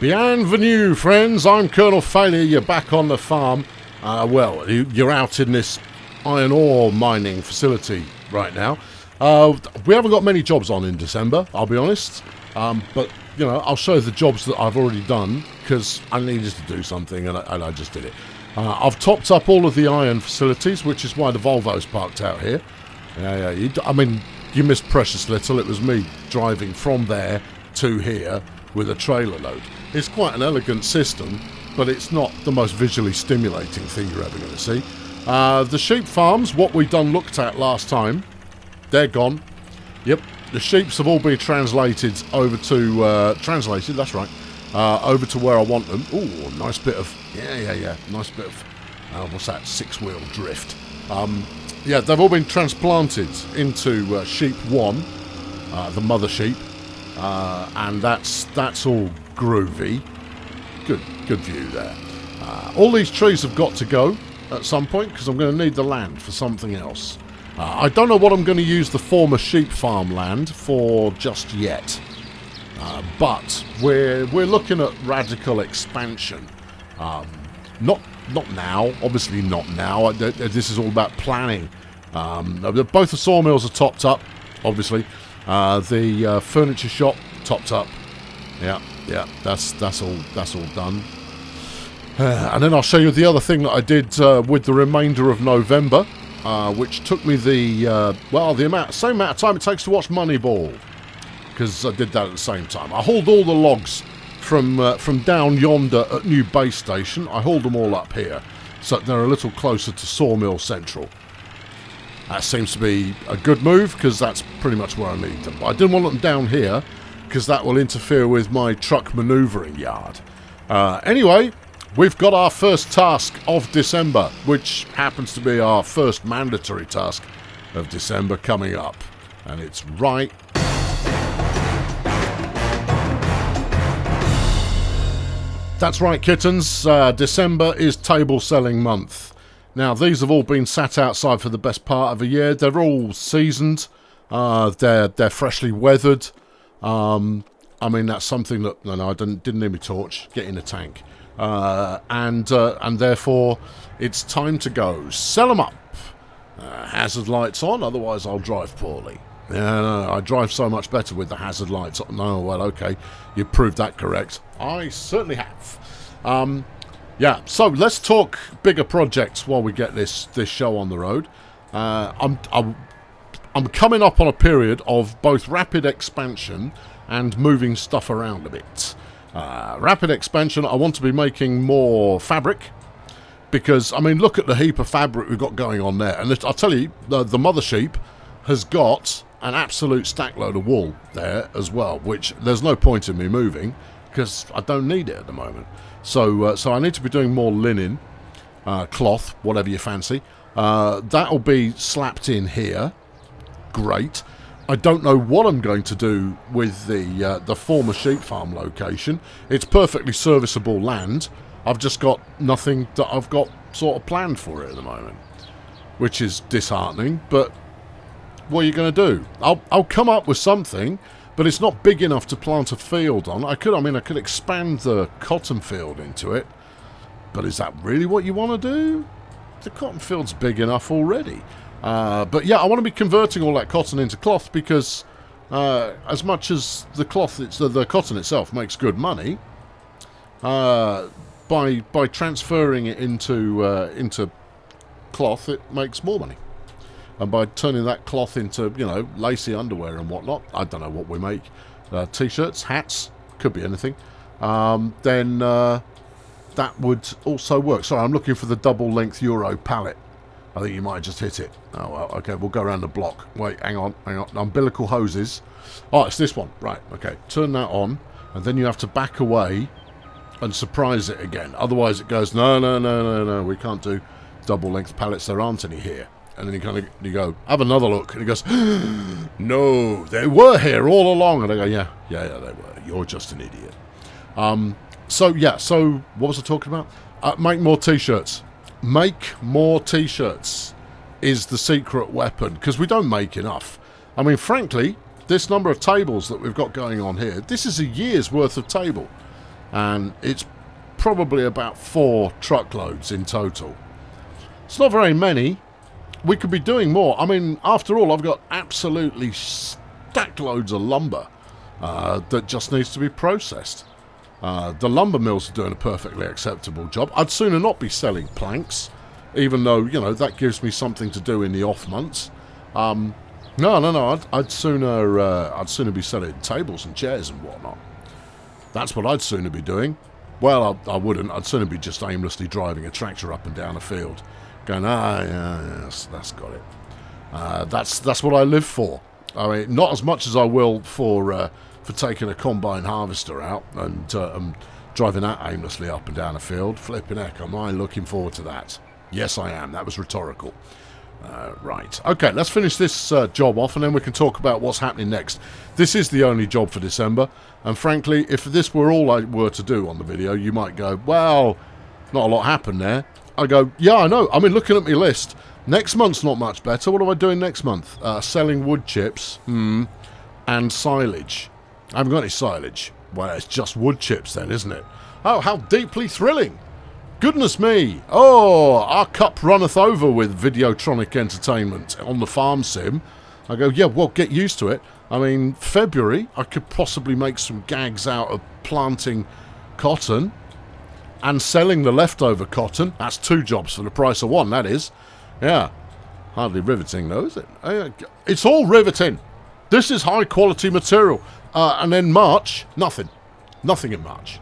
Bienvenue, friends. I'm Colonel Failure. You're back on the farm. Well, you're out in this iron ore mining facility right now. We haven't got many jobs on in December, I'll be honest. But, you know, I'll show you the jobs that I've already done because I needed to do something and I just did it. I've topped up all of the iron facilities, which is why the Volvo's parked out here. You missed precious little. It was me driving from there to here with a trailer load. It's quite an elegant system, but it's not the most visually stimulating thing you're ever going to see. The sheep farms, what we looked at last time, they're gone. Yep, the sheeps have all been translated over to, that's right, over to where I want them. Ooh, nice bit of, nice bit of, what's that, 6-wheel drift. Yeah, they've all been transplanted into sheep 1, the mother sheep, and that's all groovy. Good view there. All these trees have got to go at some point because I'm going to need the land for something else. I don't know what I'm going to use the former sheep farm land for just yet, but we're looking at radical expansion. Not now, obviously not now. This is all about planning. Both the sawmills are topped up, obviously. The furniture shop topped up. Yeah, that's all done. And then I'll show you the other thing that I did with the remainder of November, which took me the same amount of time it takes to watch Moneyball, because I did that at the same time. I hauled all the logs from down yonder at New Base Station. I hauled them all up here, so they're a little closer to Sawmill Central. That seems to be a good move, because that's pretty much where I need them. But I didn't want them down here, because that will interfere with my truck manoeuvring yard. Anyway, we've got our first task of December, which happens to be our first mandatory task of December coming up. And it's right... That's right, kittens. December is table selling month. Now, these have all been sat outside for the best part of a year. They're all seasoned. They're freshly weathered. That's something that... No, I didn't need my torch. Get in a tank. And therefore, it's time to go. Sell them up. Hazard lights on, otherwise I'll drive poorly. Yeah, no, I drive so much better with the hazard lights on. No, well, okay. You proved that correct. I certainly have. Yeah, so let's talk bigger projects while we get this show on the road. I'm coming up on a period of both rapid expansion and moving stuff around a bit. Rapid expansion, I want to be making more fabric, because, look at the heap of fabric we've got going on there. And I'll tell you, the mother sheep has got an absolute stack load of wool there as well, which there's no point in me moving, because I don't need it at the moment. So I need to be doing more linen, cloth, whatever you fancy. That'll be slapped in here. Great. I don't know what I'm going to do with the former sheep farm location. It's perfectly serviceable land. I've just got nothing that I've got sort of planned for it at the moment, which is disheartening. But what are you going to do? I'll come up with something, but it's not big enough to plant a field on. I could expand the cotton field into it, but is that really what you want to do? The cotton field's big enough already. But yeah, I want to be converting all that cotton into cloth, because as much as the cotton itself makes good money, by transferring it into cloth, it makes more money. And by turning that cloth into, lacy underwear and whatnot, I don't know what we make, t-shirts, hats, could be anything, then that would also work. Sorry, I'm looking for the double-length Euro pallet. I think you might have just hit it. Oh, well, okay, we'll go around the block. Wait, hang on. Umbilical hoses. Oh, it's this one. Right, okay. Turn that on, and then you have to back away and surprise it again. Otherwise it goes, no, we can't do double-length pallets. There aren't any here. And then you go, have another look. And he goes, no, they were here all along. And I go, yeah, they were. You're just an idiot. So what was I talking about? Make more t-shirts. Make more t-shirts is the secret weapon, because we don't make enough. Frankly, this number of tables that we've got going on here, this is a year's worth of table. and it's probably about 4 truckloads in total. It's not very many. We could be doing more. I mean, after all, I've got absolutely stacked loads of lumber that just needs to be processed. The lumber mills are doing a perfectly acceptable job. I'd sooner not be selling planks, even though, you know, that gives me something to do in the off months. No. I'd sooner be selling tables and chairs and whatnot. That's what I'd sooner be doing. Well, I wouldn't. I'd sooner be just aimlessly driving a tractor up and down a field, going, yes, that's got it. That's what I live for. I mean, not as much as I will for taking a combine harvester out and driving that aimlessly up and down a field. Flipping heck, am I looking forward to that? Yes, I am. That was rhetorical. Right. Okay, let's finish this job off, and then we can talk about what's happening next. This is the only job for December, and frankly, if this were all I were to do on the video, you might go, well, not a lot happened there. I go, yeah, I know. I mean, looking at my list, next month's not much better. What am I doing next month? Selling wood chips and silage. I haven't got any silage. Well, it's just wood chips then, isn't it? Oh, how deeply thrilling. Goodness me. Oh, our cup runneth over with Videotronic entertainment on the farm sim. I go, yeah, well, get used to it. I mean, February, I could possibly make some gags out of planting cotton and selling the leftover cotton. That's 2 jobs for the price of 1, that is. Yeah. Hardly riveting, though, is it? It's all riveting. This is high-quality material. And then March, nothing. Nothing in March.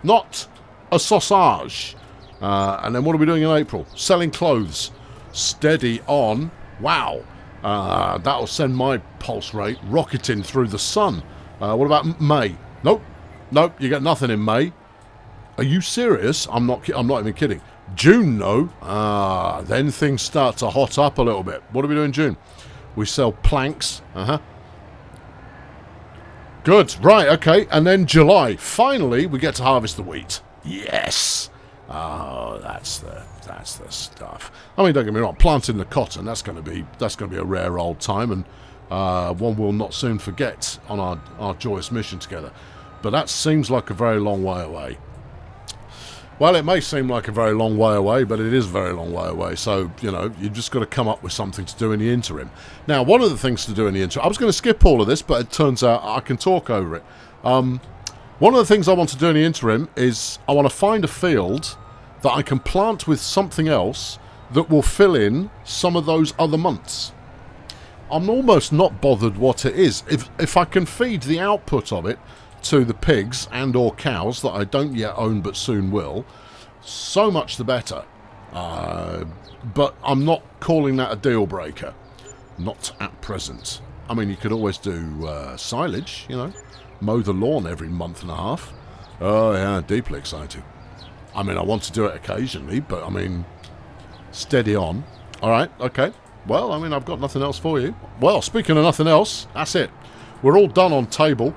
Not a sausage. And then what are we doing in April? Selling clothes. Steady on. Wow. That'll send my pulse rate rocketing through the sun. What about May? Nope. You get nothing in May. Are you serious? I'm not even kidding. June, no. Then things start to hot up a little bit. What do we do in June? We sell planks. Good. Right. Okay. And then July. Finally, we get to harvest the wheat. Yes. Oh, that's the stuff. I mean, don't get me wrong. Planting the cotton, that's going to be a rare old time, and one we'll not soon forget on our joyous mission together. But that seems like a very long way away. Well, it may seem like a very long way away, but it is a very long way away. So, you know, you've just got to come up with something to do in the interim. Now, one of the things to do in the interim, I was going to skip all of this, but it turns out I can talk over it. One of the things I want to do in the interim is I want to find a field that I can plant with something else that will fill in some of those other months. I'm almost not bothered what it is. If I can feed the output of it to the pigs and or cows that I don't yet own but soon will, so much the better. But I'm not calling that a deal breaker. Not at present. I mean, you could always do silage, you know, mow the lawn every month and a half. Oh yeah, deeply exciting. I mean, I want to do it occasionally, but I mean, steady on. All right, okay. Well, I mean, I've got nothing else for you. Well, speaking of nothing else, that's it. We're all done on table.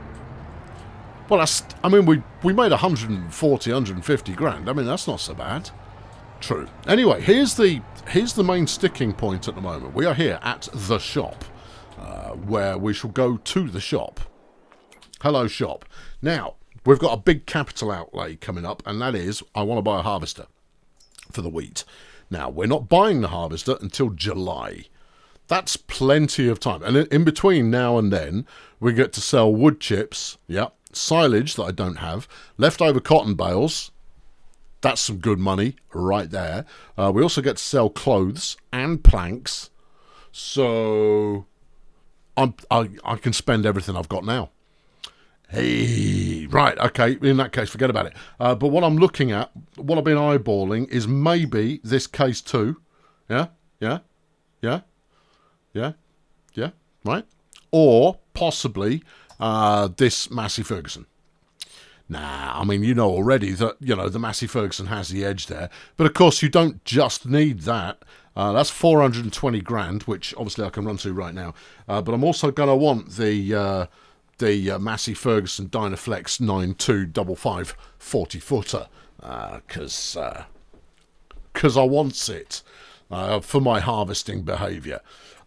Well, I mean, we made 140, 150 grand. I mean, that's not so bad. True. Anyway, here's the main sticking point at the moment. We are here at the shop, where we shall go to the shop. Hello, shop. Now, we've got a big capital outlay coming up, and that is I want to buy a harvester for the wheat. Now, we're not buying the harvester until July. That's plenty of time. And in between now and then, we get to sell wood chips, silage that I don't have, leftover cotton bales. That's some good money right there. We also get to sell clothes and planks. So I can spend everything I've got now. Hey, right, okay, in that case, forget about it. But what I'm looking at, what I've been eyeballing is maybe this case 2. Yeah, right? Or possibly this Massey Ferguson. Nah, I mean, you know already that, you know, the Massey Ferguson has the edge there. But of course, you don't just need that. That's 420 grand, which obviously I can run to right now. But I'm also going to want the Massey Ferguson Dynaflex 9255 40-footer because I wants it for my harvesting behaviour.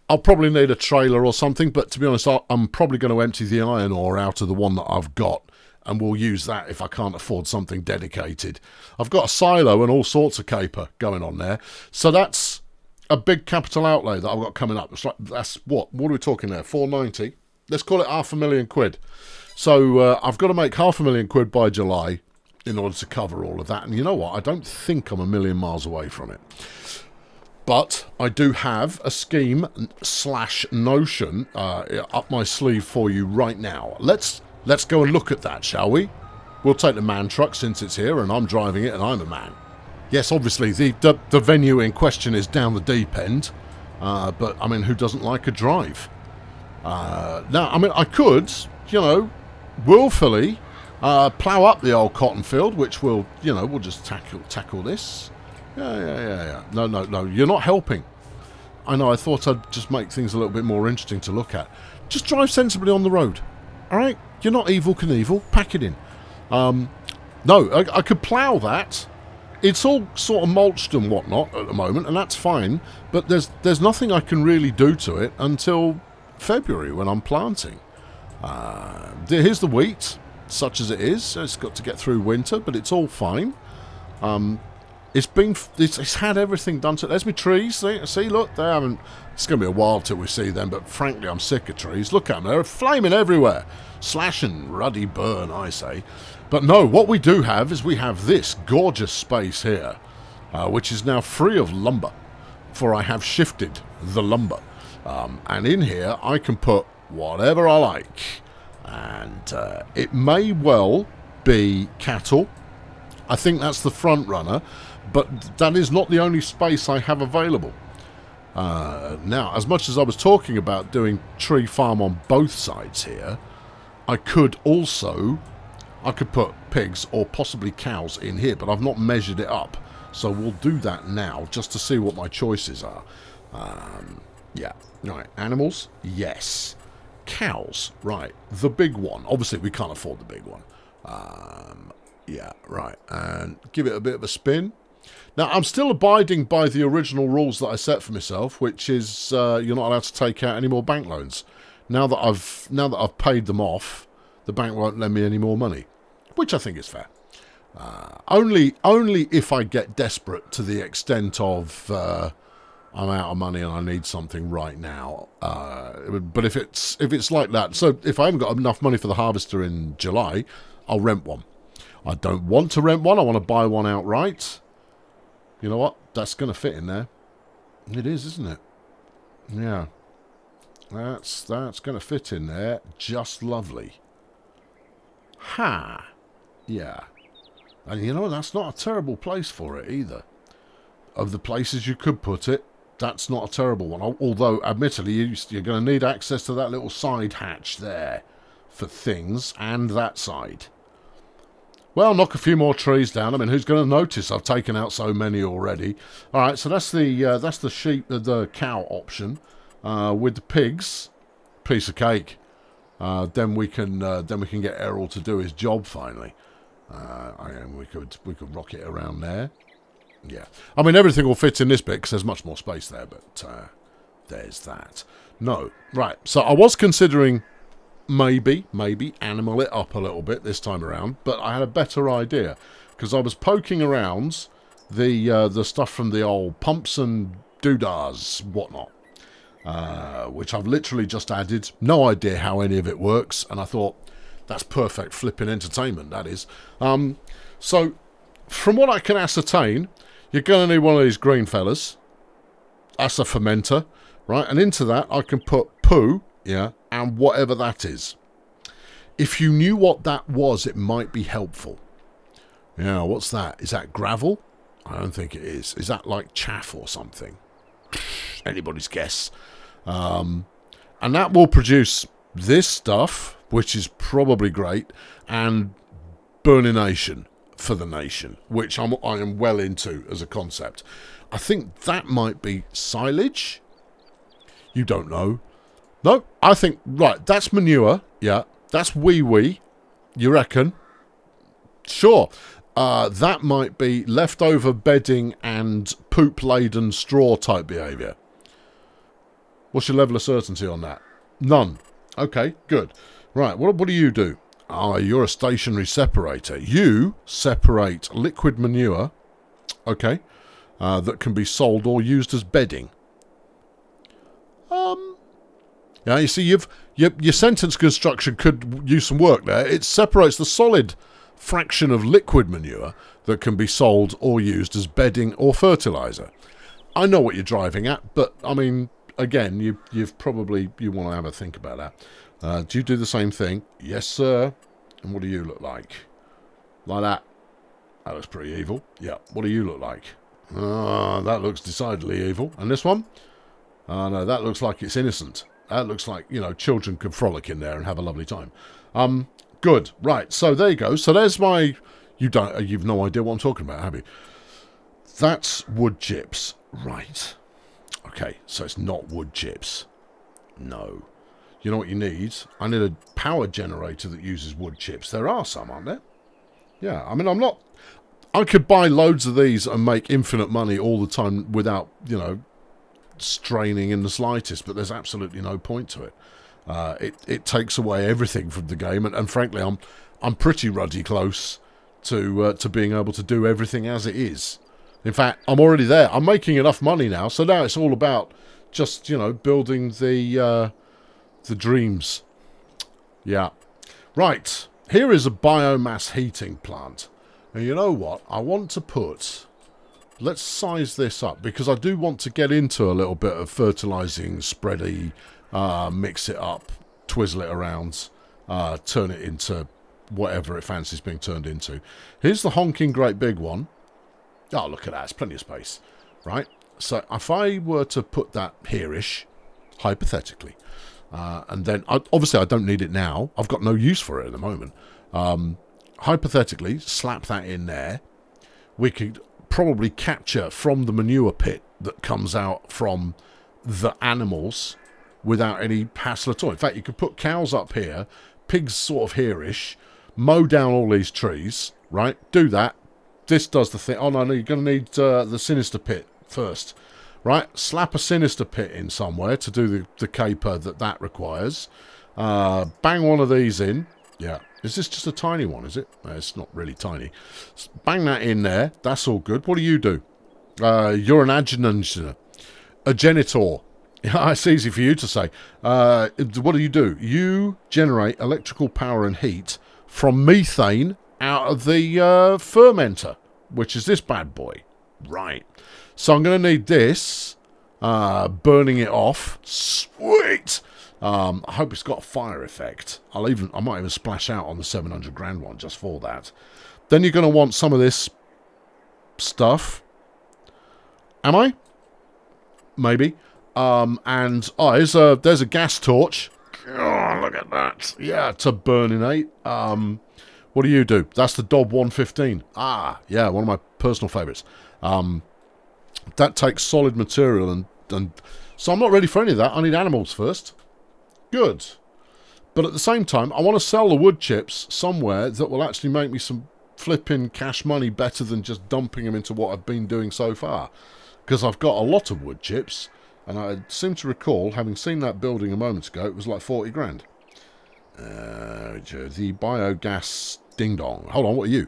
I'll probably need a trailer or something, but to be honest, I'm probably going to empty the iron ore out of the one that I've got and we'll use that if I can't afford something dedicated. I've got a silo and all sorts of caper going on there. So that's a big capital outlay that I've got coming up. It's like, that's what are we talking there? 490. Let's call it £500,000. So I've got to make £500,000 by July in order to cover all of that. And you know what? I don't think I'm a million miles away from it. But I do have a scheme / notion up my sleeve for you right now. Let's go and look at that, shall we? We'll take the man truck since it's here and I'm driving it and I'm a man. Yes, obviously, the venue in question is down the deep end. But, I mean, who doesn't like a drive? Now, I mean, I could, willfully plough up the old cotton field, which we'll just tackle this. Yeah. No, you're not helping. I know, I thought I'd just make things a little bit more interesting to look at. Just drive sensibly on the road. All right? You're not Evel Knievel. Pack it in. No, I could plough that. It's all sort of mulched and whatnot at the moment, and that's fine. But there's nothing I can really do to it until February when I'm planting. Here's the wheat, such as it is. It's got to get through winter, but it's all fine. It's had everything done to it. There's my trees. See, look, they haven't. It's going to be a while till we see them, but frankly, I'm sick of trees. Look at them, they're flaming everywhere. Slash and ruddy burn, I say. But no, what we do have is we have this gorgeous space here, which is now free of lumber, for I have shifted the lumber. And in here, I can put whatever I like. And it may well be cattle. I think that's the front runner, but that is not the only space I have available. Now, as much as I was talking about doing tree farm on both sides here, I could put pigs or possibly cows in here, but I've not measured it up. So we'll do that now just to see what my choices are. Yeah, right. Animals, yes. Cows, right. The big one. Obviously, we can't afford the big one. Yeah, right. And give it a bit of a spin. Now, I'm still abiding by the original rules that I set for myself, which is you're not allowed to take out any more bank loans. Now that I've paid them off, the bank won't lend me any more money, which I think is fair. Only if I get desperate to the extent of I'm out of money and I need something right now. But if it's like that, so if I haven't got enough money for the harvester in July, I'll rent one. I don't want to rent one. I want to buy one outright. You know what? That's going to fit in there. It is, isn't it? Yeah. That's going to fit in there. Just lovely. Ha! Yeah. And you know, that's not a terrible place for it either. Of the places you could put it, that's not a terrible one. Although, admittedly, you're going to need access to that little side hatch there for things, and that side. Well, knock a few more trees down. I mean, who's going to notice I've taken out so many already? All right, so that's the cow option. With the pigs, piece of cake. Then we can get Errol to do his job finally. And we could rock it around there. Yeah, I mean everything will fit in this bit because there's much more space there. But there's that. No, right. So I was considering maybe animal it up a little bit this time around, but I had a better idea because I was poking around the stuff from the old pumps and doodahs, whatnot. Which I've literally just added. No idea how any of it works, and I thought that's perfect flipping entertainment, that is. So from what I can ascertain, you're going to need one of these green fellas. That's a fermenter, right? And into that I can put poo, yeah, and whatever that is. If you knew what that was, it might be helpful. Yeah, what's that? Is that gravel? I don't think it is. Is that like chaff or something? Anybody's guess. And that will produce this stuff, which is probably great, and burnination for the nation, which I am well into as a concept. I think that might be silage. You don't know. No, I think, right, that's manure. Yeah, that's wee. You reckon? Sure. That might be leftover bedding and poop-laden straw type behaviour. What's your level of certainty on that? None. Okay, good. Right, what do you do? Ah, you're a stationary separator. You separate liquid manure, okay, that can be sold or used as bedding. Yeah, you see, your sentence construction could use some work there. It separates the solid fraction of liquid manure that can be sold or used as bedding or fertilizer. I know what you're driving at, but I mean, again, you want to have a think about that. Do you do the same thing? Yes, sir. And what do you look like? Like that. That looks pretty evil. Yeah. What do you look like? That looks decidedly evil. And this one? No, that looks like it's innocent. That looks like, children could frolic in there and have a lovely time. Good. Right. So there you go. So there's my... You've no idea what I'm talking about, have you? That's wood chips. Right. Okay. So it's not wood chips. No. You know what you need? I need a power generator that uses wood chips. There are some, aren't there? Yeah. I mean, I could buy loads of these and make infinite money all the time without, straining in the slightest, but there's absolutely no point to it. It takes away everything from the game, and frankly, I'm pretty ruddy close to being able to do everything as it is. In fact, I'm already there. I'm making enough money now, so now it's all about just building the dreams. Yeah, right. Here is a biomass heating plant, and you know what? I want to put. Let's size this up, because I do want to get into a little bit of fertilizing, spready, mix it up, twizzle it around, turn it into whatever it fancies being turned into. Here's the honking great big one. Oh, look at that. It's plenty of space. Right? So if I were to put that here-ish, hypothetically, and then, obviously I don't need it now. I've got no use for it at the moment. Hypothetically, slap that in there. We could probably capture from the manure pit that comes out from the animals without any hassle at all. In fact, you could put cows up here, pigs sort of here-ish, mow down all these trees, right? Do that. This does the thing. Oh, no, you're going to need the sinister pit first, right? Slap a sinister pit in somewhere to do the caper that requires. Bang one of these in. Yeah. Is this just a tiny one, is it? No, it's not really tiny. Bang that in there. That's all good. What do? You're an agenitor. A genitor. Yeah, it's easy for you to say. What do? You generate electrical power and heat from methane out of the fermenter, which is this bad boy. Right. So I'm going to need this. Burning it off. Sweet. I hope it's got a fire effect. I might even splash out on the 700 grand one just for that. Then you're going to want some of this stuff. Am I? Maybe. There's a gas torch. Oh, look at that. Yeah, to burninate. What do? That's the Dob 115. Ah, yeah, one of my personal favourites. That takes solid material and so I'm not ready for any of that. I need animals first. Good. But at the same time, I want to sell the wood chips somewhere that will actually make me some flipping cash money better than just dumping them into what I've been doing so far. Because I've got a lot of wood chips, and I seem to recall, having seen that building a moment ago, it was like 40 grand. The biogas ding-dong. Hold on, what are you?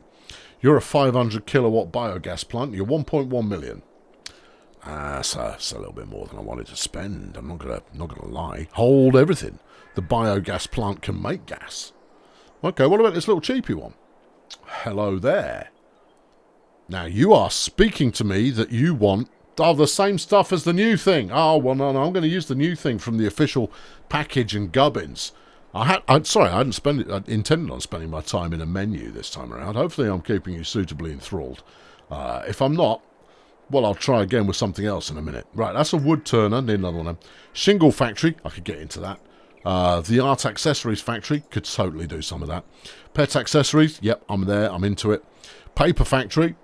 You're a 500 kilowatt biogas plant. You're 1.1 million. So that's a little bit more than I wanted to spend. I'm not gonna lie. Hold everything. The biogas plant can make gas. Okay, what about this little cheapy one? Hello there. Now you are speaking to me that you want the same stuff as the new thing. Oh well, no, I'm going to use the new thing from the official package and gubbins. I intended on spending my time in a menu this time around. Hopefully, I'm keeping you suitably enthralled. If I'm not. Well, I'll try again with something else in a minute. Right, that's a wood turner. Need another one then. Shingle factory. I could get into that. The art accessories factory. Could totally do some of that. Pet accessories. Yep, I'm there. I'm into it. Paper factory.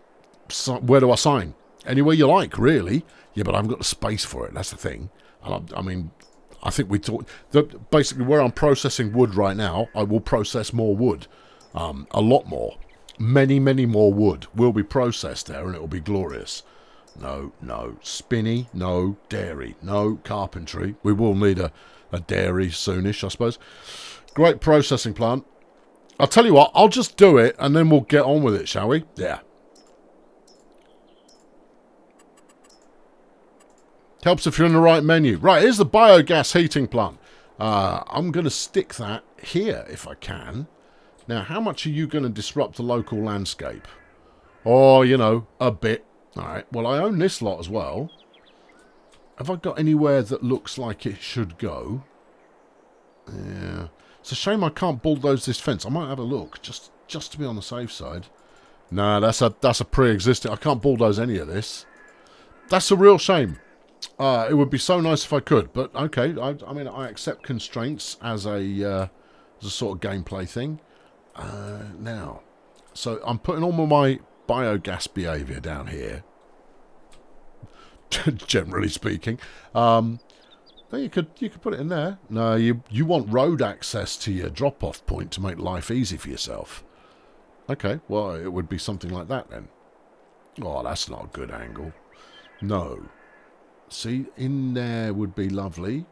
So, where do I sign? Anywhere you like, really. Yeah, but I haven't got the space for it. That's the thing. And I think we talked... Basically, where I'm processing wood right now, I will process more wood. A lot more. Many, many more wood will be processed there, and it will be glorious. No. Spinny, no. Dairy, no. Carpentry. We will need a dairy soonish, I suppose. Great processing plant. I'll tell you what, I'll just do it and then we'll get on with it, shall we? Yeah. Helps if you're in the right menu. Right, here's the biogas heating plant. I'm going to stick that here if I can. Now, how much are you going to disrupt the local landscape? Or, you know, a bit. All right, well, I own this lot as well. Have I got anywhere that looks like it should go? Yeah. It's a shame I can't bulldoze this fence. I might have a look, just to be on the safe side. No, that's a pre-existing. I can't bulldoze any of this. That's a real shame. It would be so nice if I could, but okay. I mean, I accept constraints as a sort of gameplay thing. Now, so I'm putting all my biogas behaviour down here. Generally speaking, no, you could put it in there. No, you want road access to your drop-off point to make life easy for yourself. Okay, well, it would be something like that then. Oh, that's not a good angle. No. See, in there would be lovely.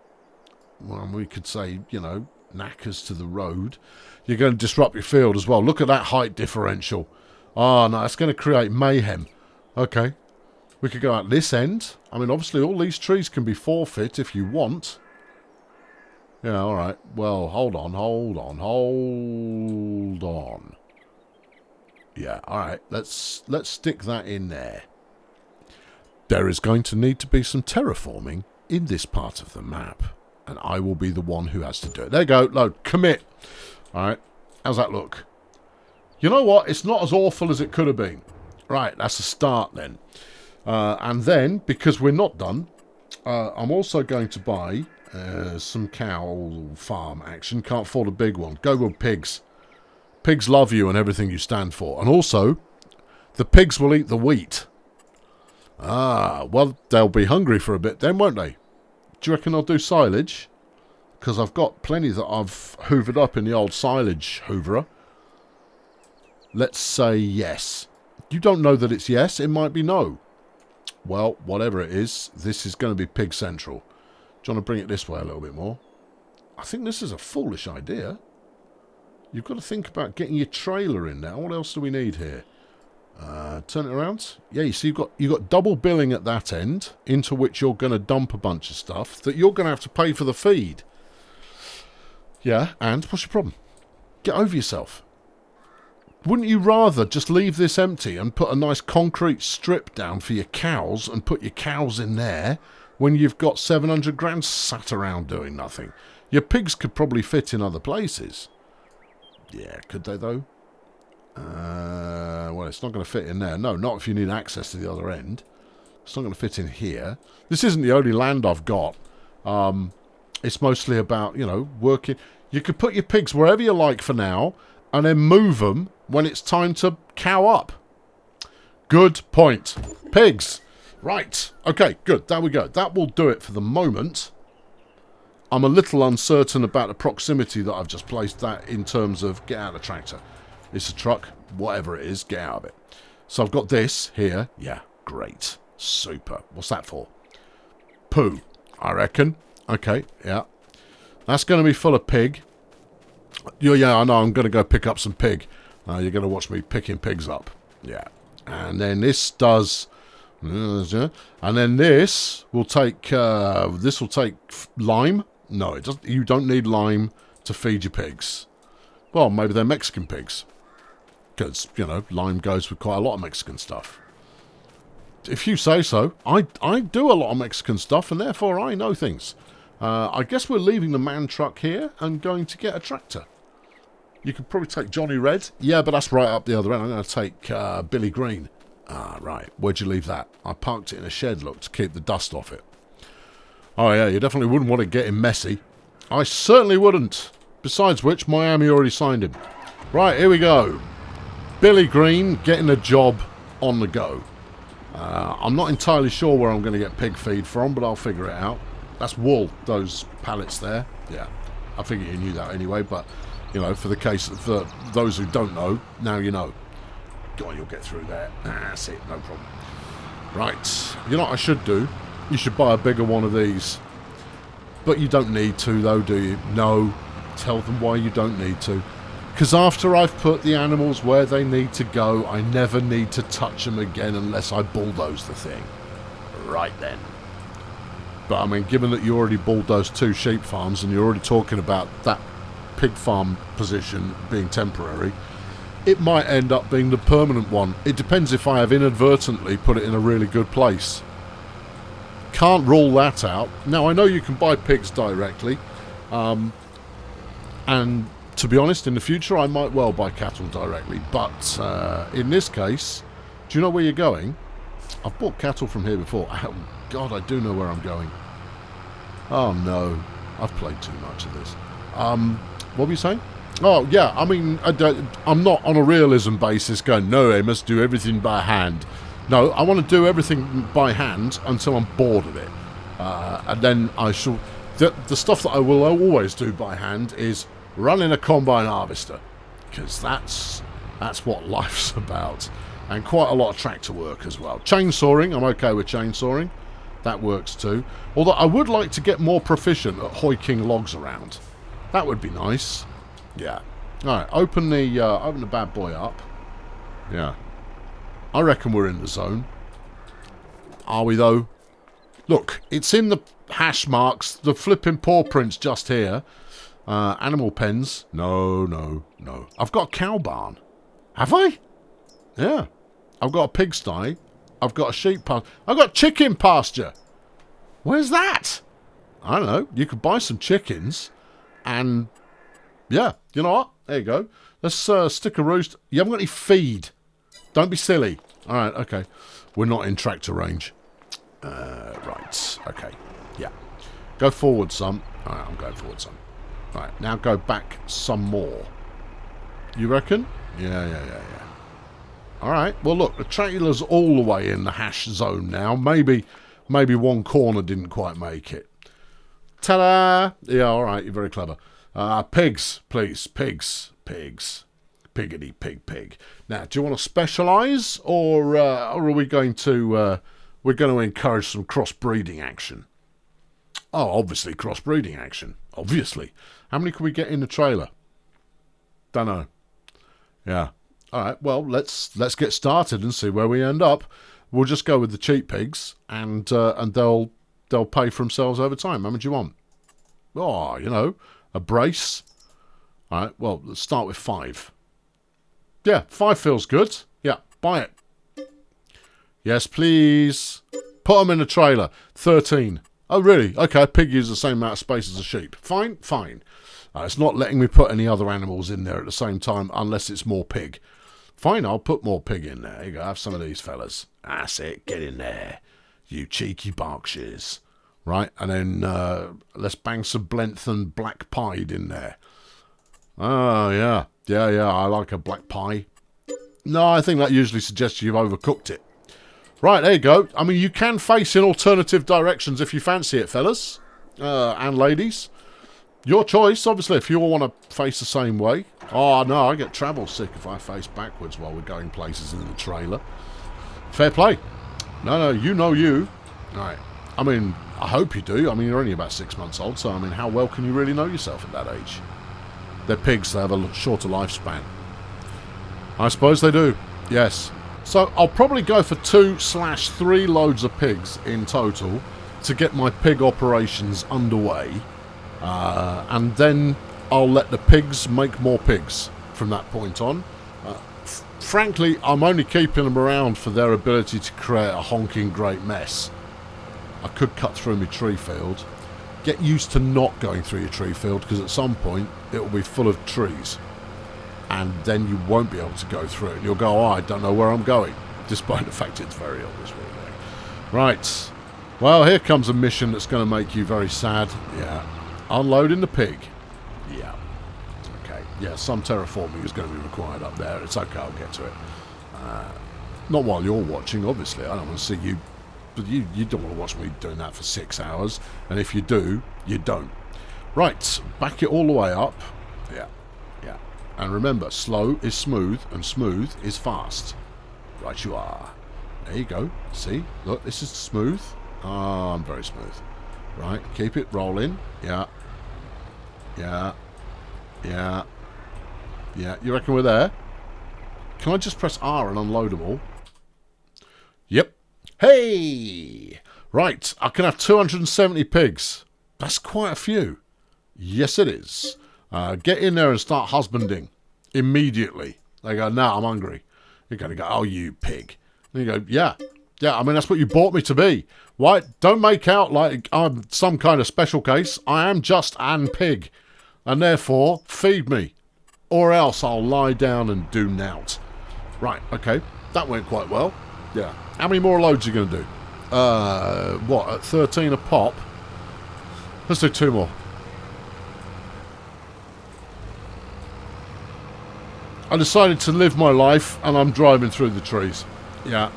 Well, we could say, you know, knackers to the road. You're going to disrupt your field as well. Look at that height differential. Oh, no, it's going to create mayhem. Okay. We could go out this end. I mean, obviously, all these trees can be forfeit if you want. Yeah, all right. Well, hold on. Yeah, all right. Let's stick that in there. There is going to need to be some terraforming in this part of the map. And I will be the one who has to do it. There you go. Load. Commit. All right. How's that look? You know what? It's not as awful as it could have been. Right. That's a start then. And then, because we're not done, I'm also going to buy some cow farm action. Can't afford a big one. Go with pigs. Pigs love you and everything you stand for. And also, the pigs will eat the wheat. Ah, well, they'll be hungry for a bit then, won't they? Do you reckon I'll do silage? Because I've got plenty that I've hoovered up in the old silage hooverer. Let's say yes. You don't know that it's yes. It might be no. Well, whatever it is, this is going to be pig central. Do you want to bring it this way a little bit more? I think this is a foolish idea. You've got to think about getting your trailer in there. What else do we need here? Turn it around. Yeah, you see, you've got double billing at that end, into which you're going to dump a bunch of stuff that you're going to have to pay for the feed. Yeah, and what's your problem? Get over yourself. Wouldn't you rather just leave this empty and put a nice concrete strip down for your cows and put your cows in there when you've got 700 grand sat around doing nothing? Your pigs could probably fit in other places. Yeah, could they though? Well, it's not going to fit in there. No, not if you need access to the other end. It's not going to fit in here. This isn't the only land I've got. It's mostly about, you know, working. You could put your pigs wherever you like for now and then move them when it's time to cow up. Good point. Pigs. Right. Okay, good. There we go. That will do it for the moment. I'm a little uncertain about the proximity that I've just placed that in terms of get out of the tractor. It's a truck, whatever it is, get out of it. So I've got this here. Yeah, great. Super. What's that for? Poo, I reckon. Okay, yeah. That's going to be full of pig. Yeah, I know. I'm going to go pick up some pig. You're going to watch me picking pigs up. Yeah. And then this does... And then this will take lime. No, it doesn't. You don't need lime to feed your pigs. Well, maybe they're Mexican pigs. Because, you know, lime goes with quite a lot of Mexican stuff. If you say so. I do a lot of Mexican stuff, and therefore I know things. I guess we're leaving the man truck here and going to get a tractor. You could probably take Johnny Red. Yeah, but that's right up the other end. I'm going to take Billy Green. Ah, right. Where'd you leave that? I parked it in a shed, look, to keep the dust off it. Oh, yeah, you definitely wouldn't want it getting messy. I certainly wouldn't. Besides which, Miami already signed him. Right, here we go. Billy Green getting a job on the go. I'm not entirely sure where I'm going to get pig feed from, but I'll figure it out. That's wool, those pallets there. Yeah, I figured you knew that anyway, but, you know, for those who don't know, now you know. Go on, you'll get through there. That's it, no problem. Right, you know what I should do? You should buy a bigger one of these. But you don't need to, though, do you? No. Tell them why you don't need to. Because after I've put the animals where they need to go, I never need to touch them again unless I bulldoze the thing. Right then. But I mean, given that you already bulldozed 2 sheep farms and you're already talking about that pig farm position being temporary, it might end up being the permanent one. It depends if I have inadvertently put it in a really good place. Can't rule that out. Now, I know you can buy pigs directly. And to be honest, in the future, I might well buy cattle directly. But in this case, do you know where you're going? I've bought cattle from here before. Oh, God, I do know where I'm going. Oh, no. I've played too much of this. What were you saying? Oh, yeah, I mean, I'm not on a realism basis going, no, I must do everything by hand. No, I want to do everything by hand until I'm bored of it. And then I shall... The stuff that I will always do by hand is running a combine harvester. Because that's what life's about. And quite a lot of tractor work as well. Chainsawing, I'm okay with chainsawing. That works too. Although I would like to get more proficient at hoiking logs around. That would be nice. Yeah. Alright, open the bad boy up. Yeah. I reckon we're in the zone. Are we though? Look, it's in the hash marks. The flipping paw prints just here. Animal pens. No, no, no. I've got a cow barn. Have I? Yeah. I've got a pigsty. I've got a sheep pasture. I've got chicken pasture. Where's that? I don't know. You could buy some chickens. And, yeah. You know what? There you go. Let's stick a roost. You haven't got any feed. Don't be silly. All right, okay. We're not in tractor range. Right. Okay. Yeah. Go forward some. All right, I'm going forward some. All right, now go back some more. You reckon? Yeah. All right. Well, look, the trailer's all the way in the hash zone now. Maybe one corner didn't quite make it. Ta-da! Yeah, all right. You're very clever. Pigs, please. Pigs. Piggity pig. Now, do you want to specialise, or are we going to encourage some crossbreeding action? Oh, obviously crossbreeding action. Obviously. How many can we get in the trailer? Don't know. Yeah. All right. Well, let's get started and see where we end up. We'll just go with the cheap pigs, and they'll pay for themselves over time. How much do you want? Oh, you know, a brace. All right. Well, let's start with 5. Yeah, 5 feels good. Yeah, buy it. Yes, please. Put them in a trailer. 13. Oh, really? Okay, a pig uses the same amount of space as a sheep. Fine. It's not letting me put any other animals in there at the same time unless it's more pig. Fine, I'll put more pig in there. Here you go, have some of these fellas. That's it, get in there. You cheeky Berkshires. Right, and then let's bang some Blentham black pied in there. Oh, yeah. Yeah, I like a black pie. No, I think that usually suggests you've overcooked it. Right, there you go. I mean, you can face in alternative directions if you fancy it, fellas. And ladies. Your choice, obviously, if you all want to face the same way. Oh, no, I get travel sick if I face backwards while we're going places in the trailer. Fair play. No, you know you. All right. I mean, I hope you do. I mean, you're only about 6 months old, so, I mean, how well can you really know yourself at that age? They're pigs, they have a shorter lifespan. I suppose they do, yes. So I'll probably go for 2/3 loads of pigs in total to get my pig operations underway. And then I'll let the pigs make more pigs from that point on. Frankly, I'm only keeping them around for their ability to create a honking great mess. I could cut through my tree field. Get used to not going through your tree field, because at some point it will be full of trees. And then you won't be able to go through it. You'll go, oh, I don't know where I'm going, despite the fact it's very obvious where you're going. Right. Well, here comes a mission that's going to make you very sad. Yeah. Unloading the pig. Yeah. Okay. Yeah, some terraforming is going to be required up there. It's okay, I'll get to it. Not while you're watching, obviously. I don't want to see you... But you don't want to watch me doing that for 6 hours. And if you do, you don't. Right. Back it all the way up. Yeah. And remember, slow is smooth, and smooth is fast. Right you are. There you go. See? Look, this is smooth. Oh, I'm very smooth. Right, keep it rolling. Yeah. Yeah, you reckon we're there? Can I just press R and unload them all? Yep. Hey! Right, I can have 270 pigs. That's quite a few. Yes, it is. Get in there and start husbanding. Immediately. They go, no, I'm hungry. You're going to go, oh, you pig. And you go, yeah. Yeah, I mean, that's what you bought me to be. Why? Don't make out like I'm some kind of special case. I am just an pig. And therefore, feed me. Or else I'll lie down and do nout. Right, okay. That went quite well. Yeah. How many more loads are you going to do? What, at 13 a pop? Let's do 2 more. I decided to live my life, and I'm driving through the trees. Yeah.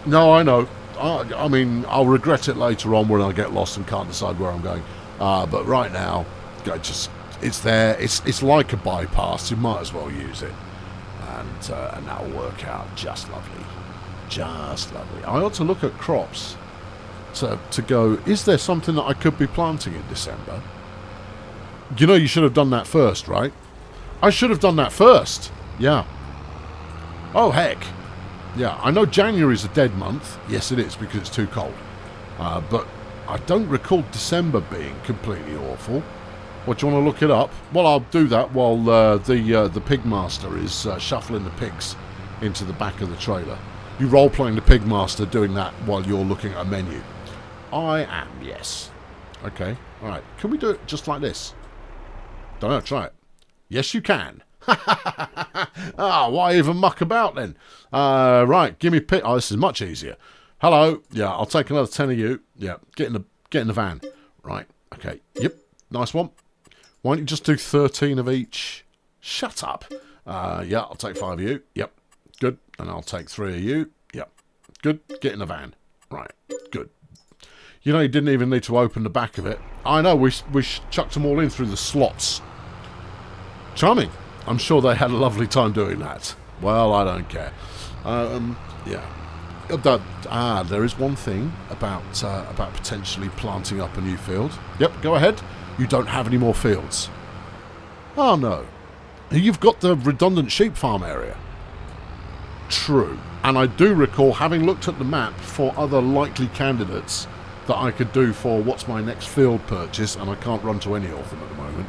No, I know. I mean, I'll regret it later on when I get lost and can't decide where I'm going. But right now, it's there. It's like a bypass. You might as well use it. And that'll work out just lovely. Just lovely. I ought to look at crops to go, is there something that I could be planting in December? You know, you should have done that first, right? I should have done that first. Yeah. Oh, heck. Yeah, I know January's a dead month. Yes, it is, because it's too cold. But I don't recall December being completely awful. What, do you want to look it up? Well, I'll do that while the pig master is shuffling the pigs into the back of the trailer. You role-playing the pig master doing that while you're looking at a menu. I am, yes. Okay, all right. Can we do it just like this? Don't know, try it. Yes, you can. Why even muck about then? Right, give me pig. Oh, this is much easier. Hello. Yeah, I'll take another 10 of you. Yeah, get in the van. Right. Okay. Yep. Nice one. Why don't you just do 13 of each? Shut up. Yeah, I'll take 5 of you. Yep. Good. And I'll take 3 of you. Yep. Good. Get in the van. Right. Good. You know, you didn't even need to open the back of it. I know, we chucked them all in through the slots. Charming. I'm sure they had a lovely time doing that. Well, I don't care. Yeah. There is one thing about potentially planting up a new field. Yep, go ahead. You don't have any more fields. Oh, no. You've got the redundant sheep farm area. True. And I do recall having looked at the map for other likely candidates that I could do for what's my next field purchase, and I can't run to any of them at the moment.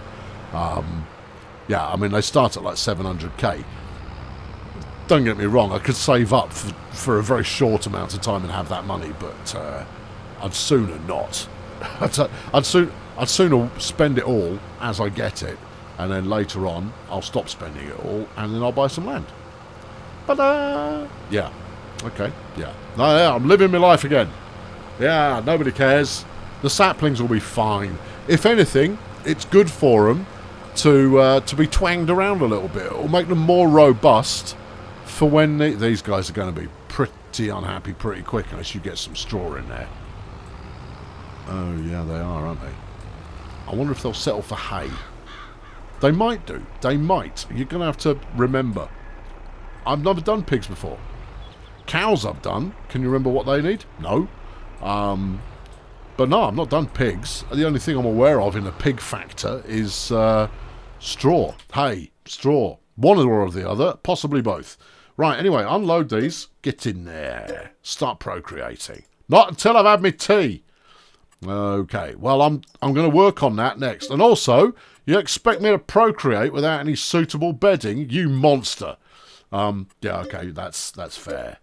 Yeah, I mean, they start at like 700k. Don't get me wrong, I could save up for a very short amount of time and have that money, but I'd sooner not. I'd sooner spend it all as I get it, and then later on, I'll stop spending it all, and then I'll buy some land. But, yeah. Okay, yeah. No, yeah, I'm living my life again. Yeah, nobody cares. The saplings will be fine. If anything, it's good for them to be twanged around a little bit. It'll make them more robust for when these guys are going to be pretty unhappy pretty quick unless you get some straw in there. Oh, yeah, they are, aren't they? I wonder if they'll settle for hay. They might do. They might. You're going to have to remember. I've never done pigs before. Cows I've done. Can you remember what they need? No. But no, I've not done pigs. The only thing I'm aware of in the pig factor is straw. Hay, straw. One or the other, possibly both. Right, anyway, unload these. Get in there. Start procreating. Not until I've had my tea. Okay, well, I'm going to work on that next. And also, you expect me to procreate without any suitable bedding? You monster. Yeah, okay, that's fair.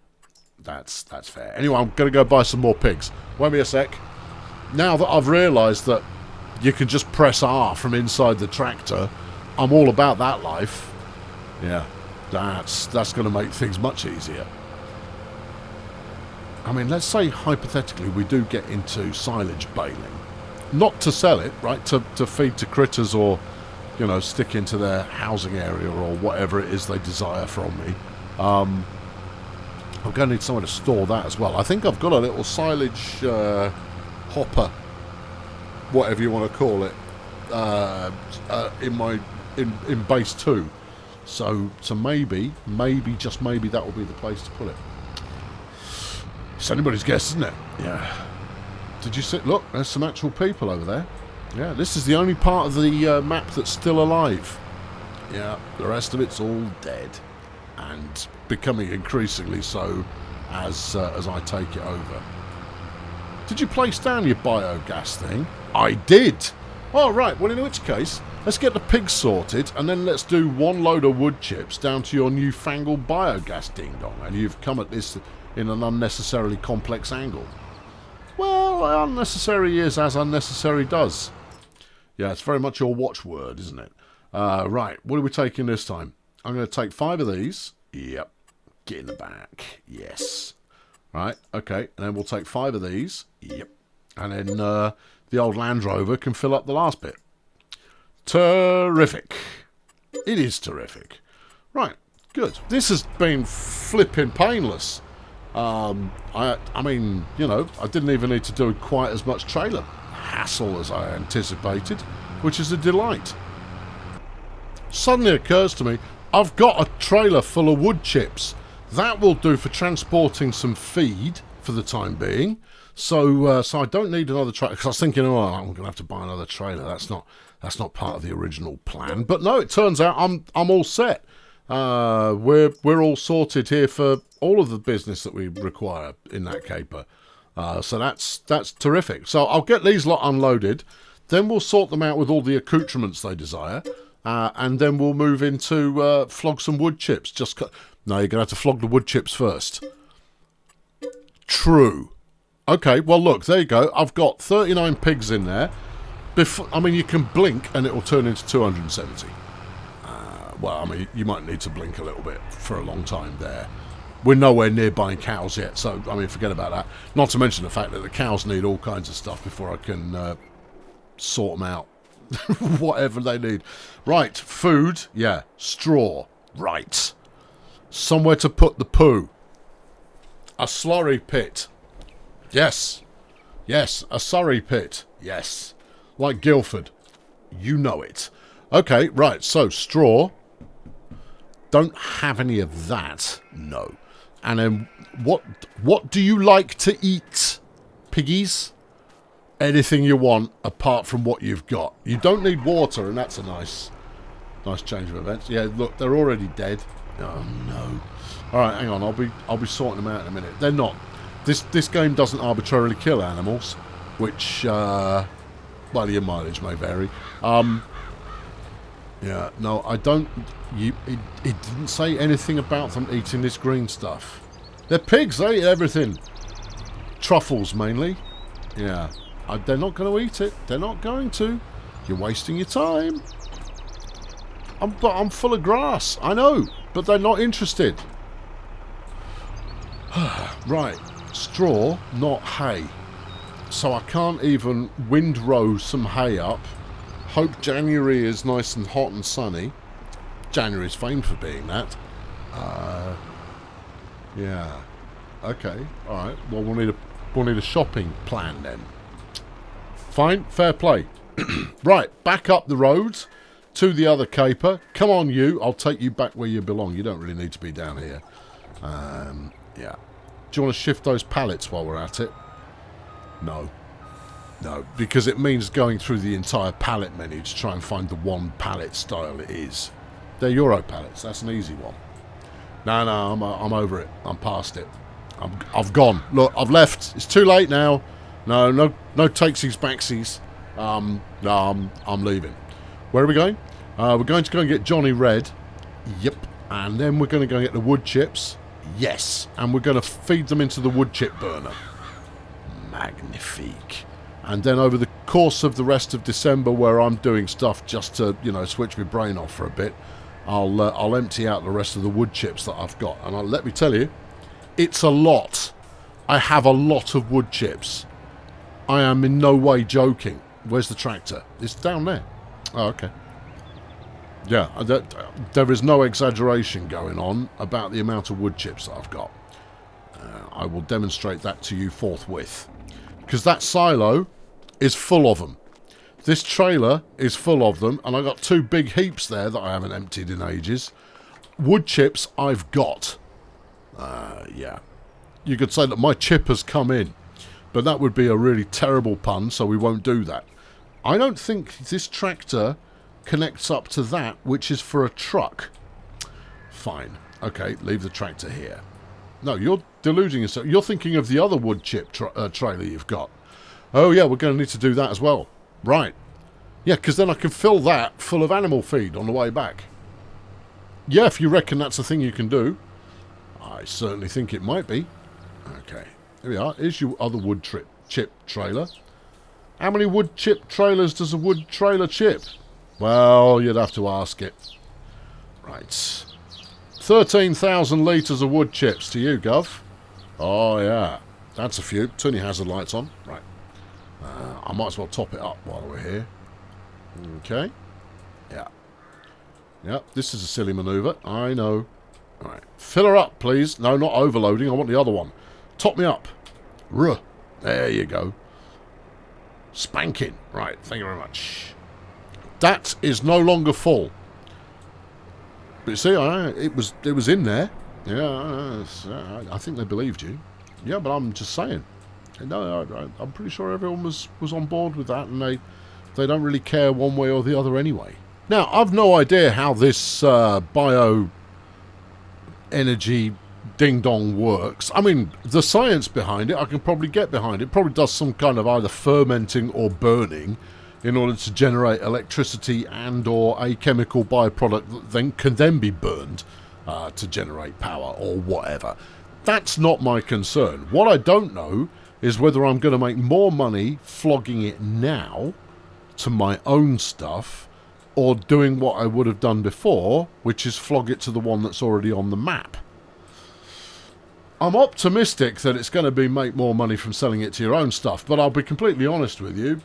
That's fair. Anyway, I'm going to go buy some more pigs. Wait me a sec. Now that I've realised that you can just press R from inside the tractor, I'm all about that life. Yeah, that's going to make things much easier. I mean, let's say hypothetically we do get into silage baling. Not to sell it, right? To feed to critters or, you know, stick into their housing area or whatever it is they desire from me. I'm going to need somewhere to store that as well. I think I've got a little silage hopper, whatever you want to call it, in base 2. So maybe, just maybe that will be the place to put it. It's anybody's guess, isn't it? Yeah. Did you see? Look, there's some actual people over there. Yeah, this is the only part of the map that's still alive. Yeah, the rest of it's all dead. And becoming increasingly so as I take it over. Did you place down your biogas thing? I did! Oh, right, well, in which case, let's get the pigs sorted, and then let's do one load of wood chips down to your newfangled biogas ding-dong, and you've come at this in an unnecessarily complex angle. Well, unnecessary is as unnecessary does. Yeah, it's very much your watchword, isn't it? Right, what are we taking this time? I'm going to take 5 of these. Yep. Get in the back. Yes. Right, okay. And then we'll take 5 of these. Yep. And then the old Land Rover can fill up the last bit. Terrific. It is terrific. Right, good. This has been flipping painless. I mean, you know, I didn't even need to do quite as much trailer hassle as I anticipated, which is a delight. Suddenly occurs to me, I've got a trailer full of wood chips. That will do for transporting some feed for the time being. So I don't need another trailer. Because I was thinking, oh, I'm going to have to buy another trailer. That's not part of the original plan. But no, it turns out I'm all set. We're all sorted here for all of the business that we require in that caper. So that's terrific. So I'll get these lot unloaded. Then we'll sort them out with all the accoutrements they desire. And then we'll move into flog some wood chips. No, you're going to have to flog the wood chips first. True. Okay, well, look, there you go. I've got 39 pigs in there. I mean, you can blink and it will turn into 270. Well, I mean, you might need to blink a little bit for a long time there. We're nowhere near buying cows yet, so, I mean, forget about that. Not to mention the fact that the cows need all kinds of stuff before I can sort them out. Whatever they need. Right, food, yeah. Straw, right. Somewhere to put the poo. A slurry pit. Yes. Yes, a Surrey pit. Yes. Like Guildford. You know it. Okay, right, so straw. Don't have any of that. No. And then what do you like to eat, piggies? Anything you want apart from what you've got. You don't need water, and that's a nice change of events. Yeah, look, they're already dead. Oh no. Alright, hang on, I'll be sorting them out in a minute. They're not. This game doesn't arbitrarily kill animals, which well, your mileage may vary. Yeah, no, I don't. It didn't say anything about them eating this green stuff. They're pigs, they eat everything. Truffles mainly. Yeah. They're not going to eat it. They're not going to. You're wasting your time. I'm full of grass. I know, but they're not interested. Right. Straw, not hay. So I can't even windrow some hay up. Hope January is nice and hot and sunny. January's famed for being that. Yeah. Okay. All right. Well, we'll need a shopping plan then. Fine. Fair play. Right. Back up the road to the other caper. Come on, you. I'll take you back where you belong. You don't really need to be down here. Yeah. Do you want to shift those pallets while we're at it? No. No, because it means going through the entire pallet menu to try and find the one pallet style it is. They're Euro pallets. That's an easy one. No, I'm over it. I'm past it. I've gone. Look, I've left. It's too late now. No takesies backsies. No, I'm leaving. Where are we going? We're going to go and get Johnny Red. Yep. And then we're going to go and get the wood chips. Yes. And we're going to feed them into the wood chip burner. Magnifique. And then over the course of the rest of December, where I'm doing stuff just to, switch my brain off for a bit, I'll empty out the rest of the wood chips that I've got. And let me tell you, it's a lot. I have a lot of wood chips. I am in no way joking. Where's the tractor? It's down there. Oh, okay. Yeah, there is no exaggeration going on about the amount of wood chips that I've got. I will demonstrate that to you forthwith. Because that silo is full of them. This trailer is full of them, and I got 2 big heaps there that I haven't emptied in ages. Wood chips I've got. Yeah. You could say that my chip has come in, but that would be a really terrible pun, so we won't do that. I don't think this tractor connects up to that, which is for a truck. Fine. Okay, leave the tractor here. No, you're deluding yourself. You're thinking of the other wood chip trailer you've got. Oh, yeah, we're going to need to do that as well. Right. Yeah, because then I can fill that full of animal feed on the way back. Yeah, if you reckon that's a thing you can do. I certainly think it might be. Okay, here we are. Here's your other wood chip trailer. How many wood chip trailers does a wood trailer chip? Well, you'd have to ask it. Right. 13,000 litres of wood chips to you, Gov. Oh, yeah. That's a few. Turn your hazard lights on. Right. I might as well top it up while we're here. Okay. Yeah. Yep, this is a silly manoeuvre. I know. Alright. Fill her up, please. No, not overloading. I want the other one. Top me up. Ruh. There you go. Spanking. Right, thank you very much. That is no longer full. But you see, it was in there. Yeah, I think they believed you. Yeah, but I'm just saying. No, I'm pretty sure everyone was on board with that, and they don't really care one way or the other anyway. Now, I've no idea how this bio energy ding-dong works. I mean, the science behind it, I can probably get behind. It probably does some kind of either fermenting or burning in order to generate electricity and or a chemical byproduct that then can then be burned to generate power or whatever. That's not my concern. What I don't know is whether I'm going to make more money flogging it now to my own stuff or doing what I would have done before, which is flog it to the one that's already on the map. I'm optimistic that it's going to make more money from selling it to your own stuff, but I'll be completely honest with you,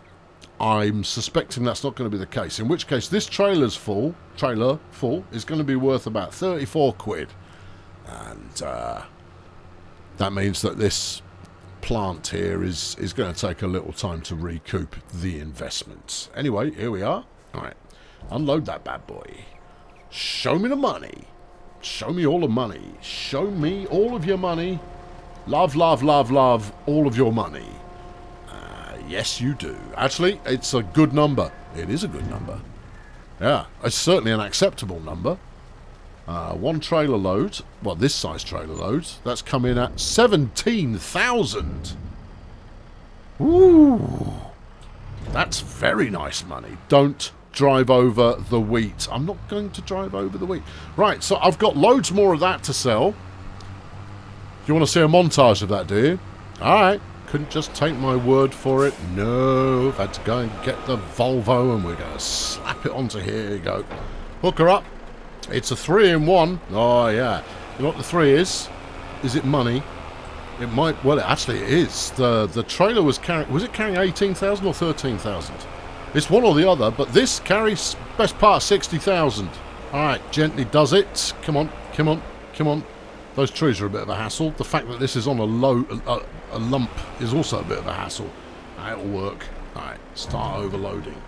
I'm suspecting that's not going to be the case, in which case this trailer full is going to be worth about 34 quid. And that means that this plant here is going to take a little time to recoup the investment. Anyway, here we are. All right, unload that bad boy. Show me the money. Show me all the money. Show me all of your money. Love, love, love, love all of your money. Yes, you do. Actually, it's a good number. It is a good number. Yeah, it's certainly an acceptable number. One trailer load, well, this size trailer load, that's come in at 17,000. Ooh, that's very nice money. Don't drive over the wheat. I'm not going to drive over the wheat. Right, so I've got loads more of that to sell. You want to see a montage of that, do you? All right. Couldn't just take my word for it. No, I've had to go and get the Volvo and we're going to slap it onto here. You go. Hook her up. It's a 3-in-1. Oh, yeah. You know what the 3 is? Is it money? It might... Well, actually it is. The trailer was carrying... Was it carrying 18,000 or 13,000? It's one or the other, but this carries best part 60,000. All right, gently does it. Come on, come on, come on. Those trees are a bit of a hassle. The fact that this is on a lump is also a bit of a hassle. That'll work. Alright, start overloading.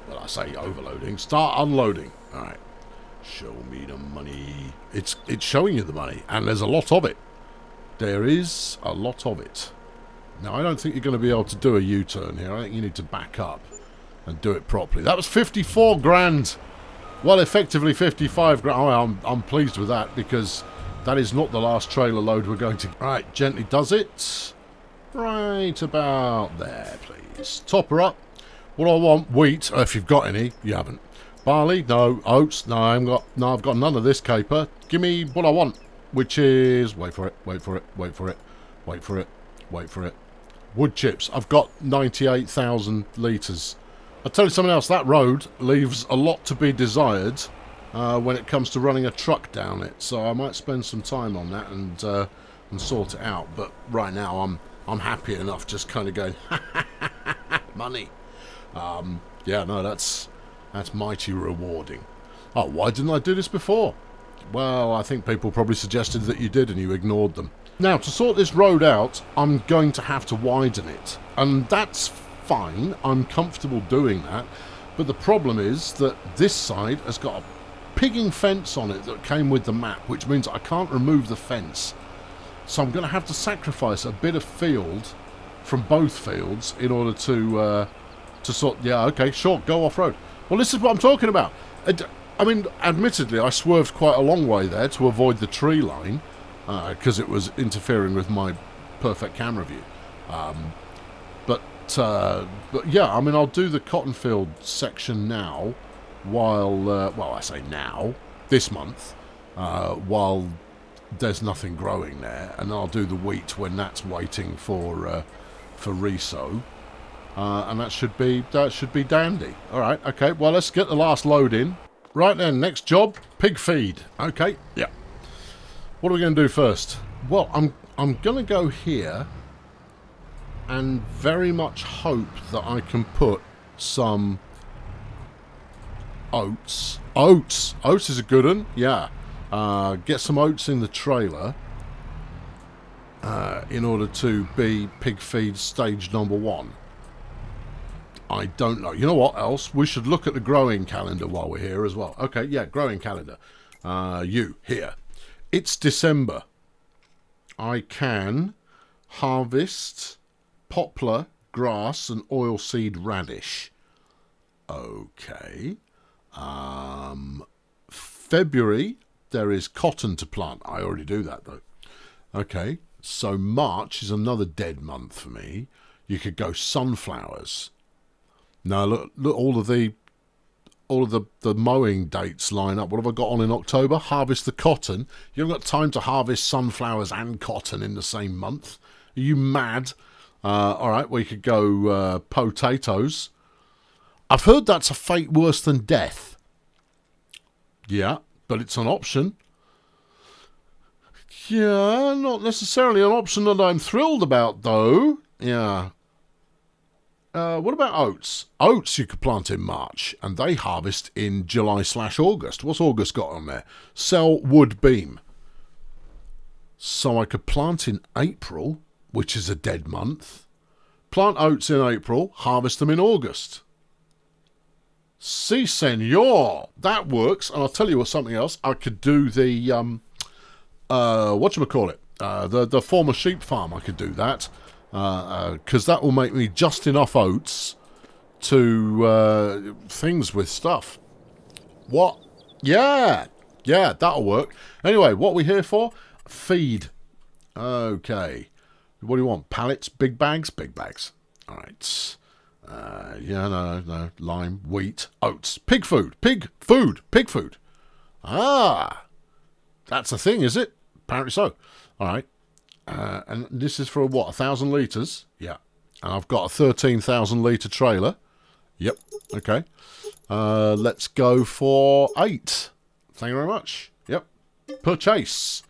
Well, I say overloading. Start unloading. Alright. Show me the money. It's showing you the money, and there's a lot of it. There is a lot of it. Now, I don't think you're going to be able to do a U-turn here. I think you need to back up and do it properly. That was 54 grand. Well, effectively 55 grand. Oh, I'm pleased with that because... that is not the last trailer load we're going to... Right, gently does it. Right about there, please. Top her up. What I want, wheat, if you've got any. You haven't. Barley, no. Oats, no. I've got none of this caper. Give me what I want, which is... Wait for it, wait for it, wait for it, wait for it, wait for it. Wood chips. I've got 98,000 litres. I'll tell you something else. That road leaves a lot to be desired... when it comes to running a truck down it, so I might spend some time on that and sort it out. But right now, I'm happy enough, just kind of going money. Yeah, no, that's mighty rewarding. Oh, why didn't I do this before? Well, I think people probably suggested that you did, and you ignored them. Now, to sort this road out, I'm going to have to widen it, and that's fine. I'm comfortable doing that. But the problem is that this side has got a pigging fence on it that came with the map, which means I can't remove the fence. So I'm going to have to sacrifice a bit of field from both fields in order to sort... Yeah, okay, sure, go off-road. Well, this is what I'm talking about. I mean, admittedly, I swerved quite a long way there to avoid the tree line because it was interfering with my perfect camera view. But yeah, I mean, I'll do the cotton field section now while, well, I say now, this month, while there's nothing growing there, and I'll do the wheat when that's waiting for resow. And that should be dandy. All right, okay. Well, let's get the last load in. Right then, next job, pig feed. Okay, yeah. What are we going to do first? Well, I'm going to go here and very much hope that I can put some oats. Oats is a good one. Yeah. Get some oats in the trailer in order to be pig feed stage number 1. I don't know. You know what else? We should look at the growing calendar while we're here as well. Okay, yeah, growing calendar. Here. It's December. I can harvest poplar, grass, and oilseed radish. Okay. February, there is cotton to plant. I already do that, though. Okay, so March is another dead month for me. You could go sunflowers. Now look, all of the mowing dates line up. What have I got on in October? Harvest the cotton. You haven't got time to harvest sunflowers and cotton in the same month. Are you mad? All right, we could go potatoes. I've heard that's a fate worse than death. Yeah, but it's an option. Yeah, not necessarily an option that I'm thrilled about, though. Yeah. What about oats? Oats you could plant in March, and they harvest in July/August. What's August got on there? Sell wood beam. So I could plant in April, which is a dead month. Plant oats in April, harvest them in August. Si, senor. That works. And I'll tell you something else. I could do the, whatchamacallit? The former sheep farm, I could do that. Because that will make me just enough oats to things with stuff. What? Yeah, that'll work. Anyway, what are we here for? Feed. Okay. What do you want? Pallets? Big bags? Big bags. All right. Yeah, no. Lime, wheat, oats. Pig food. Pig food. Ah. That's a thing, is it? Apparently so. All right. And this is for what, 1,000 litres? Yeah. And I've got a 13,000 litre trailer. Yep. Okay. Let's go for 8. Thank you very much. Yep. Purchase.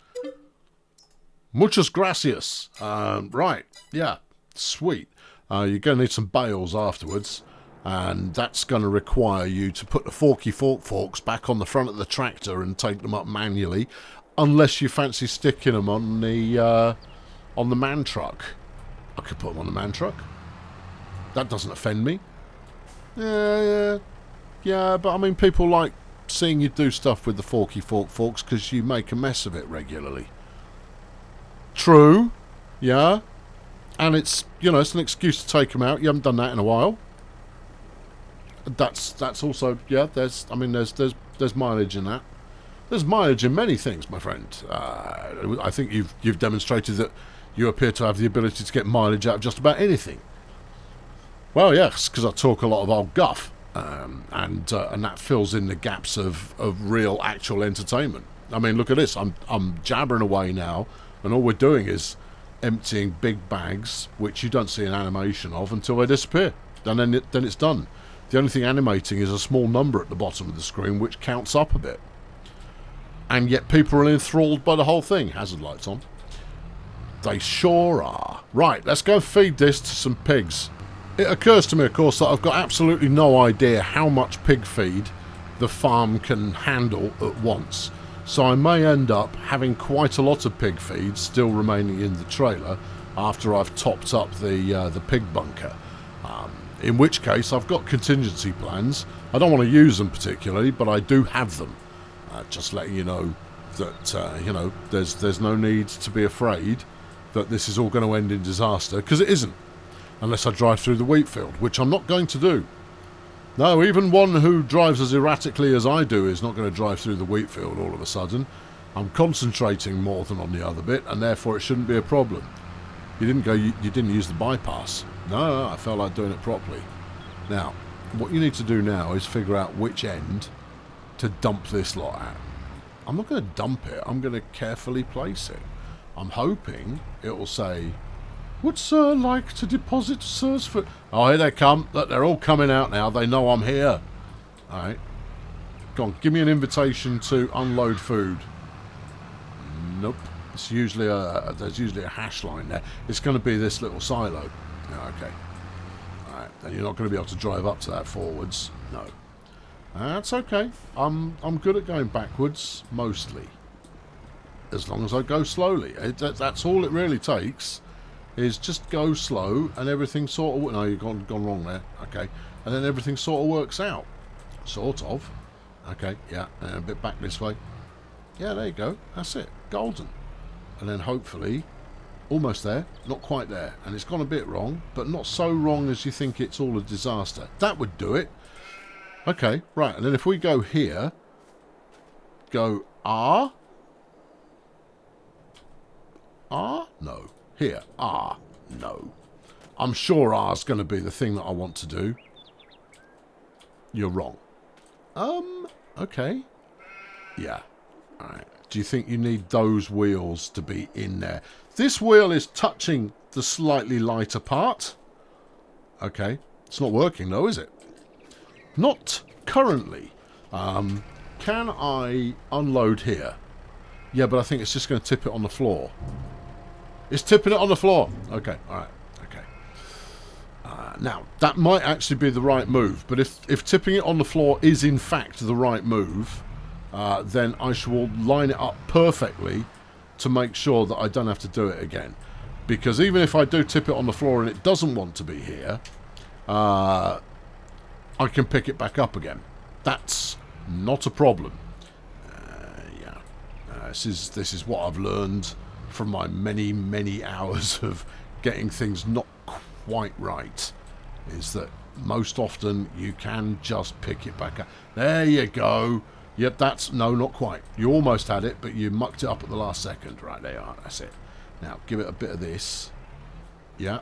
Muchas gracias. Right. Yeah. Sweet. You're going to need some bales afterwards. And that's going to require you to put the forks back on the front of the tractor and take them up manually. Unless you fancy sticking them on the man truck. I could put them on the man truck. That doesn't offend me. Yeah, but I mean, people like seeing you do stuff with the forks because you make a mess of it regularly. True, yeah. And it's, it's an excuse to take them out. You haven't done that in a while. That's also, yeah, there's mileage in that. There's mileage in many things, my friend. I think you've demonstrated that you appear to have the ability to get mileage out of just about anything. Well, yes, because I talk a lot of old guff, and that fills in the gaps of real, actual entertainment. I mean, look at this. I'm jabbering away now, and all we're doing is emptying big bags, which you don't see an animation of until they disappear. And then it's done. The only thing animating is a small number at the bottom of the screen, which counts up a bit. And yet people are enthralled by the whole thing. Hazard lights on. They sure are. Right, let's go feed this to some pigs. It occurs to me, of course, that I've got absolutely no idea how much pig feed the farm can handle at once. So I may end up having quite a lot of pig feed still remaining in the trailer after I've topped up the pig bunker. In which case, I've got contingency plans. I don't want to use them particularly, but I do have them. Just letting you know that, there's no need to be afraid that this is all going to end in disaster, because it isn't. Unless I drive through the wheat field, which I'm not going to do. No, even one who drives as erratically as I do is not going to drive through the wheat field all of a sudden. I'm concentrating more than on the other bit, and therefore it shouldn't be a problem. You didn't use the bypass. No, I felt like doing it properly. Now, what you need to do now is figure out which end to dump this lot at. I'm not going to dump it. I'm going to carefully place it. I'm hoping it will say, "Would sir like to deposit sir's food?" Oh, here they come. Look, they're all coming out now. They know I'm here. All right. Go on, give me an invitation to unload food. Nope. It's usually there's usually a hash line there. It's going to be this little silo. Okay. All right. Then you're not going to be able to drive up to that forwards. No. That's okay. I'm good at going backwards mostly. As long as I go slowly. That's all it really takes. Is just go slow and everything sort of... No, you've gone wrong there. Okay. And then everything sort of works out. Sort of. Okay, yeah. And a bit back this way. Yeah, there you go. That's it. Golden. And then hopefully... Almost there. Not quite there. And it's gone a bit wrong. But not so wrong as you think it's all a disaster. That would do it. Okay, right. And then if we go here... Go R... R? No. Here. R. No. I'm sure R's going to be the thing that I want to do. You're wrong. Okay. Yeah. Alright. Do you think you need those wheels to be in there? This wheel is touching the slightly lighter part. Okay. It's not working though, is it? Not currently. Can I unload here? Yeah, but I think it's just going to tip it on the floor. It's tipping it on the floor. Okay, alright. Okay. Now, that might actually be the right move. But if tipping it on the floor is in fact the right move, then I shall line it up perfectly to make sure that I don't have to do it again. Because even if I do tip it on the floor and it doesn't want to be here, I can pick it back up again. That's not a problem. Yeah. This is what I've learned from my many hours of getting things not quite right, is that most often you can just pick it back up. There you go. Yep, that's... No, not quite. You almost had it, but you mucked it up at the last second. Right, there you are. That's it. Now, give it a bit of this. Yeah.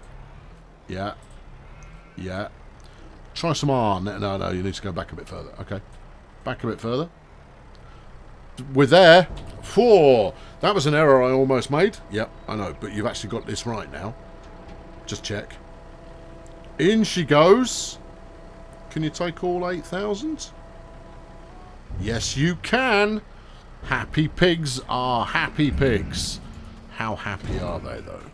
Yeah. Yeah. Try some R. No, you need to go back a bit further. Okay. Back a bit further. We're there. Whoa, that was an error I almost made. Yep, I know, but you've actually got this right now. Just check. In she goes. Can you take all 8,000? Yes, you can. Happy pigs are happy pigs. How happy are they, though?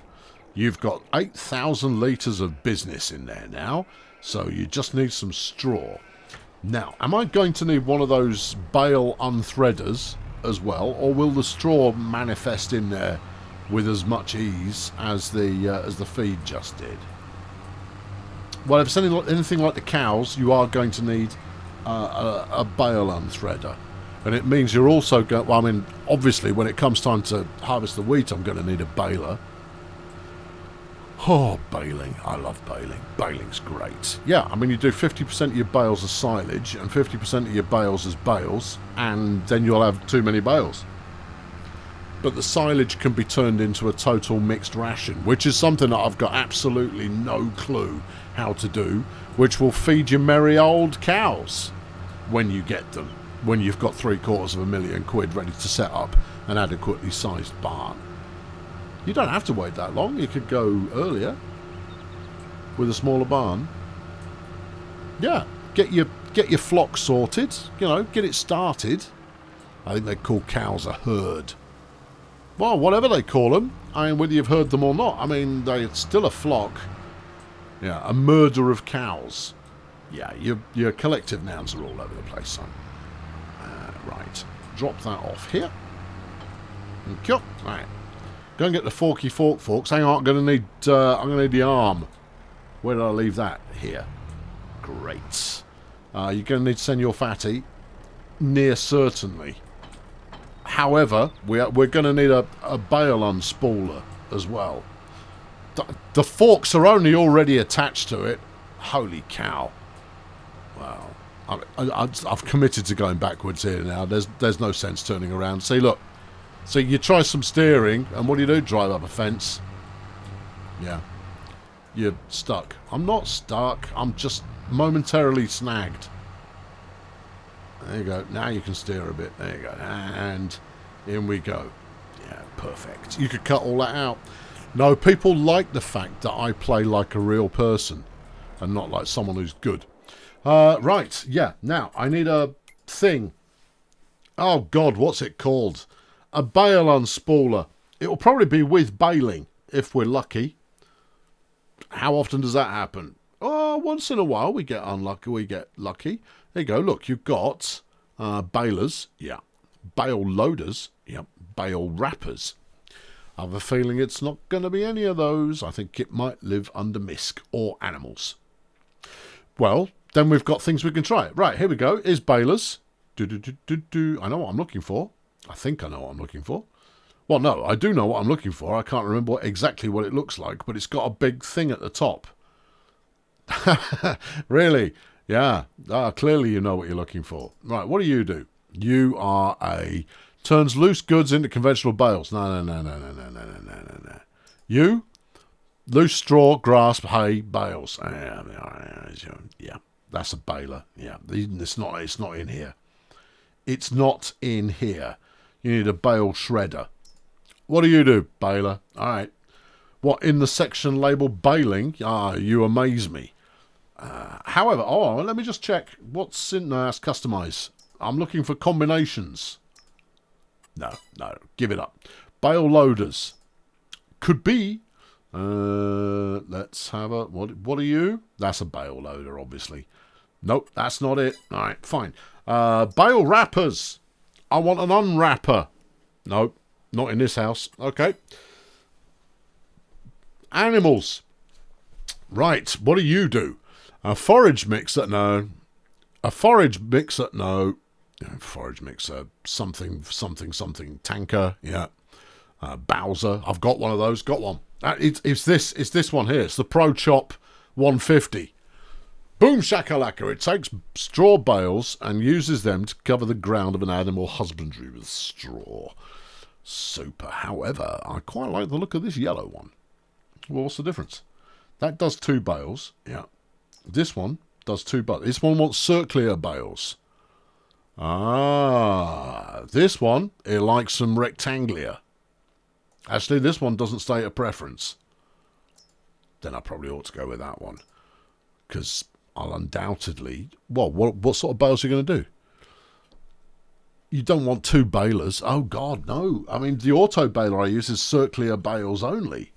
You've got 8,000 litres of business in there now, so you just need some straw. Now, am I going to need one of those bale unthreaders as well, or will the straw manifest in there with as much ease as the feed just did? Well, if it's anything like the cows, you are going to need a bale unthreader, and it means you're also going... Well, I mean, obviously, when it comes time to harvest the wheat, I'm going to need a baler. Oh, baling. I love baling. Baling's great. Yeah, I mean, you do 50% of your bales as silage and 50% of your bales as bales, and then you'll have too many bales. But the silage can be turned into a total mixed ration, which is something that I've got absolutely no clue how to do, which will feed your merry old cows when you get them, when you've got £750,000 ready to set up an adequately sized barn. You don't have to wait that long. You could go earlier with a smaller barn. Yeah, get your flock sorted. You know, get it started. I think they call cows a herd. Well, whatever they call them. I mean, whether you've heard them or not. I mean, they're still a flock. Yeah, a murder of cows. Yeah, your collective nouns are all over the place, son. Right, drop that off here. Okay, right. Go and get the forky forks. Hang on, I'm gonna need the arm. Where did I leave that? Here. Great. You're gonna need to send your fatty. Near certainly. However, we're gonna need a bale unspooler as well. The forks are only already attached to it. Holy cow. Well, I've committed to going backwards here now. There's no sense turning around. See, look. So you try some steering, and what do? Drive up a fence. Yeah. You're stuck. I'm not stuck. I'm just momentarily snagged. There you go. Now you can steer a bit. There you go. And in we go. Yeah, perfect. You could cut all that out. No, people like the fact that I play like a real person and not like someone who's good. Right, yeah. Now, I need a thing. Oh, God, what's it called? A bale unspooler. It will probably be with baling, if we're lucky. How often does that happen? Oh, once in a while we get unlucky, we get lucky. There you go, look, you've got balers, yeah. Bale loaders, yeah. Bale wrappers. I have a feeling it's not going to be any of those. I think it might live under misc or animals. Well, then we've got things we can try. Right, here we go. Is balers. I know what I'm looking for. I think I know what I'm looking for. Well, no, I do know what I'm looking for. I can't remember exactly what it looks like, but it's got a big thing at the top. Really? Yeah. Clearly you know what you're looking for. Right, what do? You are a... Turns loose goods into conventional bales. No. You? Loose straw, grass, hay, bales. Yeah, that's a baler. Yeah, it's not in here. It's not in here. You need a bale shredder. What do? Baler. All right. What, in the section labelled baling? You amaze me. However, let me just check. What's in there? That's customise. I'm looking for combinations. No, give it up. Bale loaders. Could be. Let's have a... What are you? That's a bale loader, obviously. Nope, that's not it. All right, fine. Bale wrappers. I want an unwrapper. Nope, not in this house. Okay. Animals. Right, what do? A forage mixer? No. A forage mixer? No. Forage mixer. Something. Tanker? Yeah. Bowser. I've got one of those. Got one. It's this one here. It's the Pro Chop 150. Boom shakalaka. It takes straw bales and uses them to cover the ground of an animal husbandry with straw. Super. However, I quite like the look of this yellow one. Well, what's the difference? That does 2 bales. Yeah. This one does 2 bales. This one wants circular bales. This one, it likes some rectangular. Actually, this one doesn't state a preference. Then I probably ought to go with that one. Because I'll undoubtedly... Well, what sort of bales are you going to do? You don't want 2 balers. Oh, God, no. I mean, the auto baler I use is circular bales only.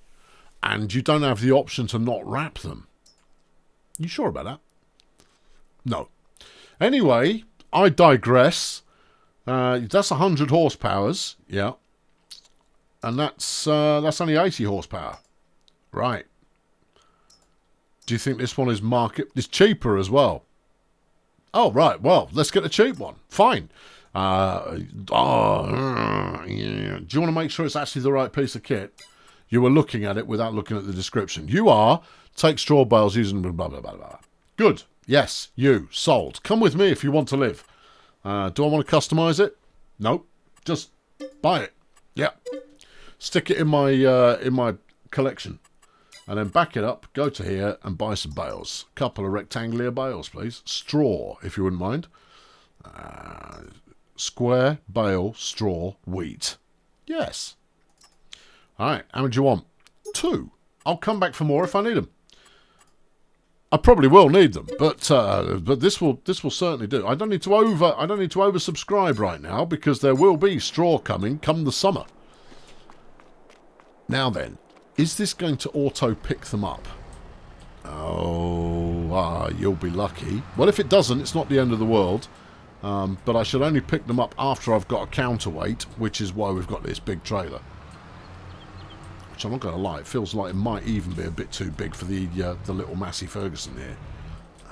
And you don't have the option to not wrap them. You sure about that? No. Anyway, I digress. That's 100 horsepowers. Yeah. And that's only 80 horsepower. Right. Do you think this one is market? It's cheaper as well. Oh, right. Well, let's get a cheap one. Fine. Yeah. Do you want to make sure it's actually the right piece of kit? You were looking at it without looking at the description. You are. Take straw bales using blah, blah, blah, blah. Good. Yes. You. Sold. Come with me if you want to live. Do I want to customise it? Nope. Just buy it. Yeah. Stick it in my collection. And then back it up, go to here and buy some bales. Couple of rectangular bales, please. Straw, if you wouldn't mind. Square, bale, straw, wheat. Yes. All right, how many do you want? 2. I'll come back for more if I need them. I probably will need them, but this will certainly do. I don't need to oversubscribe right now because there will be straw coming come the summer. Now then, is this going to auto pick them up? Oh, you'll be lucky. Well, if it doesn't, it's not the end of the world. But I should only pick them up after I've got a counterweight, which is why we've got this big trailer. Which I'm not going to lie, it feels like it might even be a bit too big for the little Massey Ferguson here.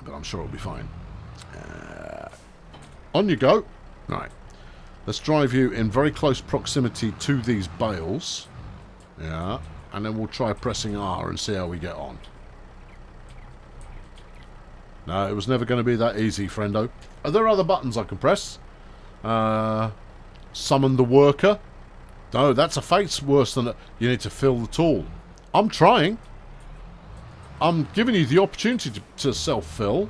But I'm sure it'll be fine. On you go. Right. Let's drive you in very close proximity to these bales. Yeah. And then we'll try pressing R and see how we get on. No, it was never going to be that easy, friendo. Are there other buttons I can press? Summon the worker. No, that's a fate's worse than you need to fill the tool. I'm trying. I'm giving you the opportunity to self-fill.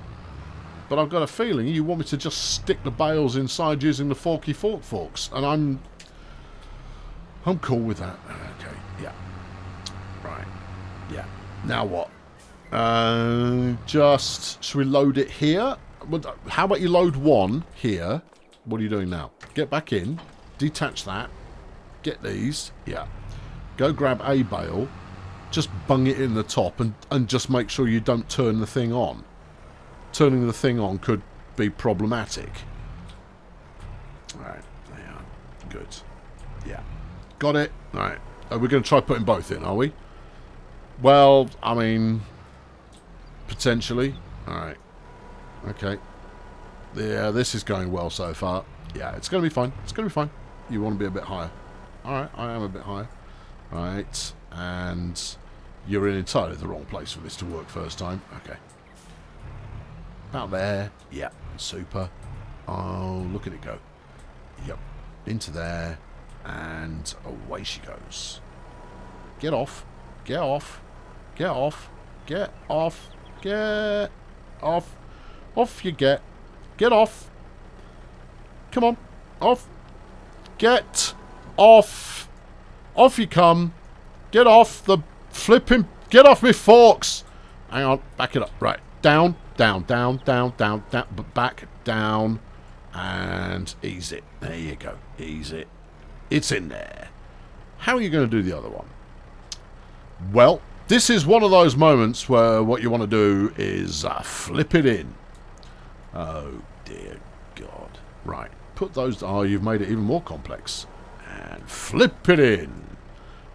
But I've got a feeling you want me to just stick the bales inside using the forky forks. And I'm cool with that. Okay, yeah. Right. Yeah. Now what? Should we load it here? How about you load one here? What are you doing now? Get back in. Detach that. Get these. Yeah. Go grab a bale. Just bung it in the top and just make sure you don't turn the thing on. Turning the thing on could be problematic. Alright. Yeah. Good. Yeah. Got it. Alright. We're going to try putting both in, are we? Well, I mean... potentially. Alright. Okay. Yeah, this is going well so far. Yeah, it's going to be fine. It's going to be fine. You want to be a bit higher. Alright, I am a bit higher. Alright. And you're in entirely the wrong place for this to work first time. Okay. About there. Yep. Super. Oh, look at it go. Yep. Into there. And away she goes. Get off. Get off. Get off. Get off. Get off. Off you get. Get off. Come on. Off. Get off. Off you come. Get off the flipping... Get off me forks. Hang on. Back it up. Right. Down. Down, down, down, down, down, back, down, and ease it. There you go. Ease it. It's in there. How are you going to do the other one? Well, this is one of those moments where what you want to do is flip it in. Oh, dear God. Right. Put those... Oh, you've made it even more complex. And flip it in.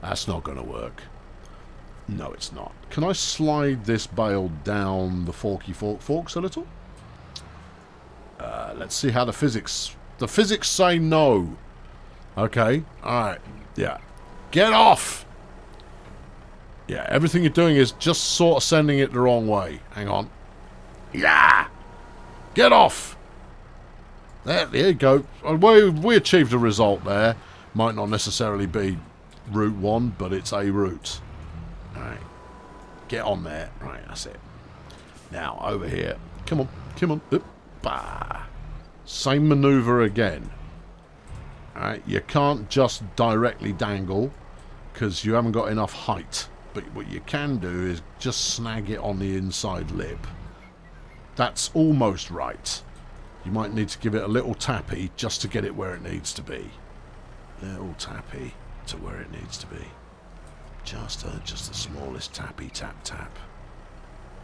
That's not going to work. No, it's not. Can I slide this bale down the forky forks a little? Let's see how the physics... The physics say no. Okay. Alright. Yeah. Get off! Yeah, everything you're doing is just sort of sending it the wrong way. Hang on. Yeah! Get off! There you go. We achieved a result there. Might not necessarily be route 1, but it's a route. Alright. Get on there. Right, that's it. Now, over here. Come on. Come on. Oop. Bah. Same maneuver again. Alright, you can't just directly dangle because you haven't got enough height. But what you can do is just snag it on the inside lip. That's almost right. You might need to give it a little tappy just to get it where it needs to be. Little tappy to where it needs to be. Just the smallest tappy tap tap.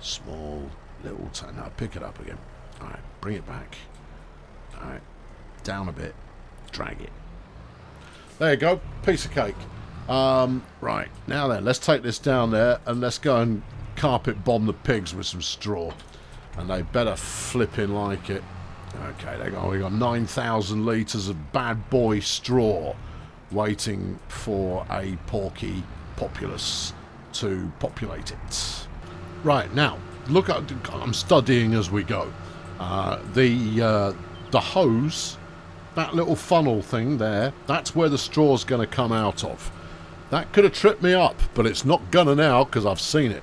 Small little tap. Now pick it up again. Alright, bring it back. Alright, down a bit. Drag it. There you go. Piece of cake. Right, now then, let's take this down there and let's go and carpet bomb the pigs with some straw. And they better flipping like it. Okay, we got 9,000 litres of bad boy straw waiting for a porky populace to populate it. Right, now, look at... I'm studying as we go. The hose, that little funnel thing there, that's where the straw's going to come out of. That could have tripped me up, but it's not gonna now because I've seen it.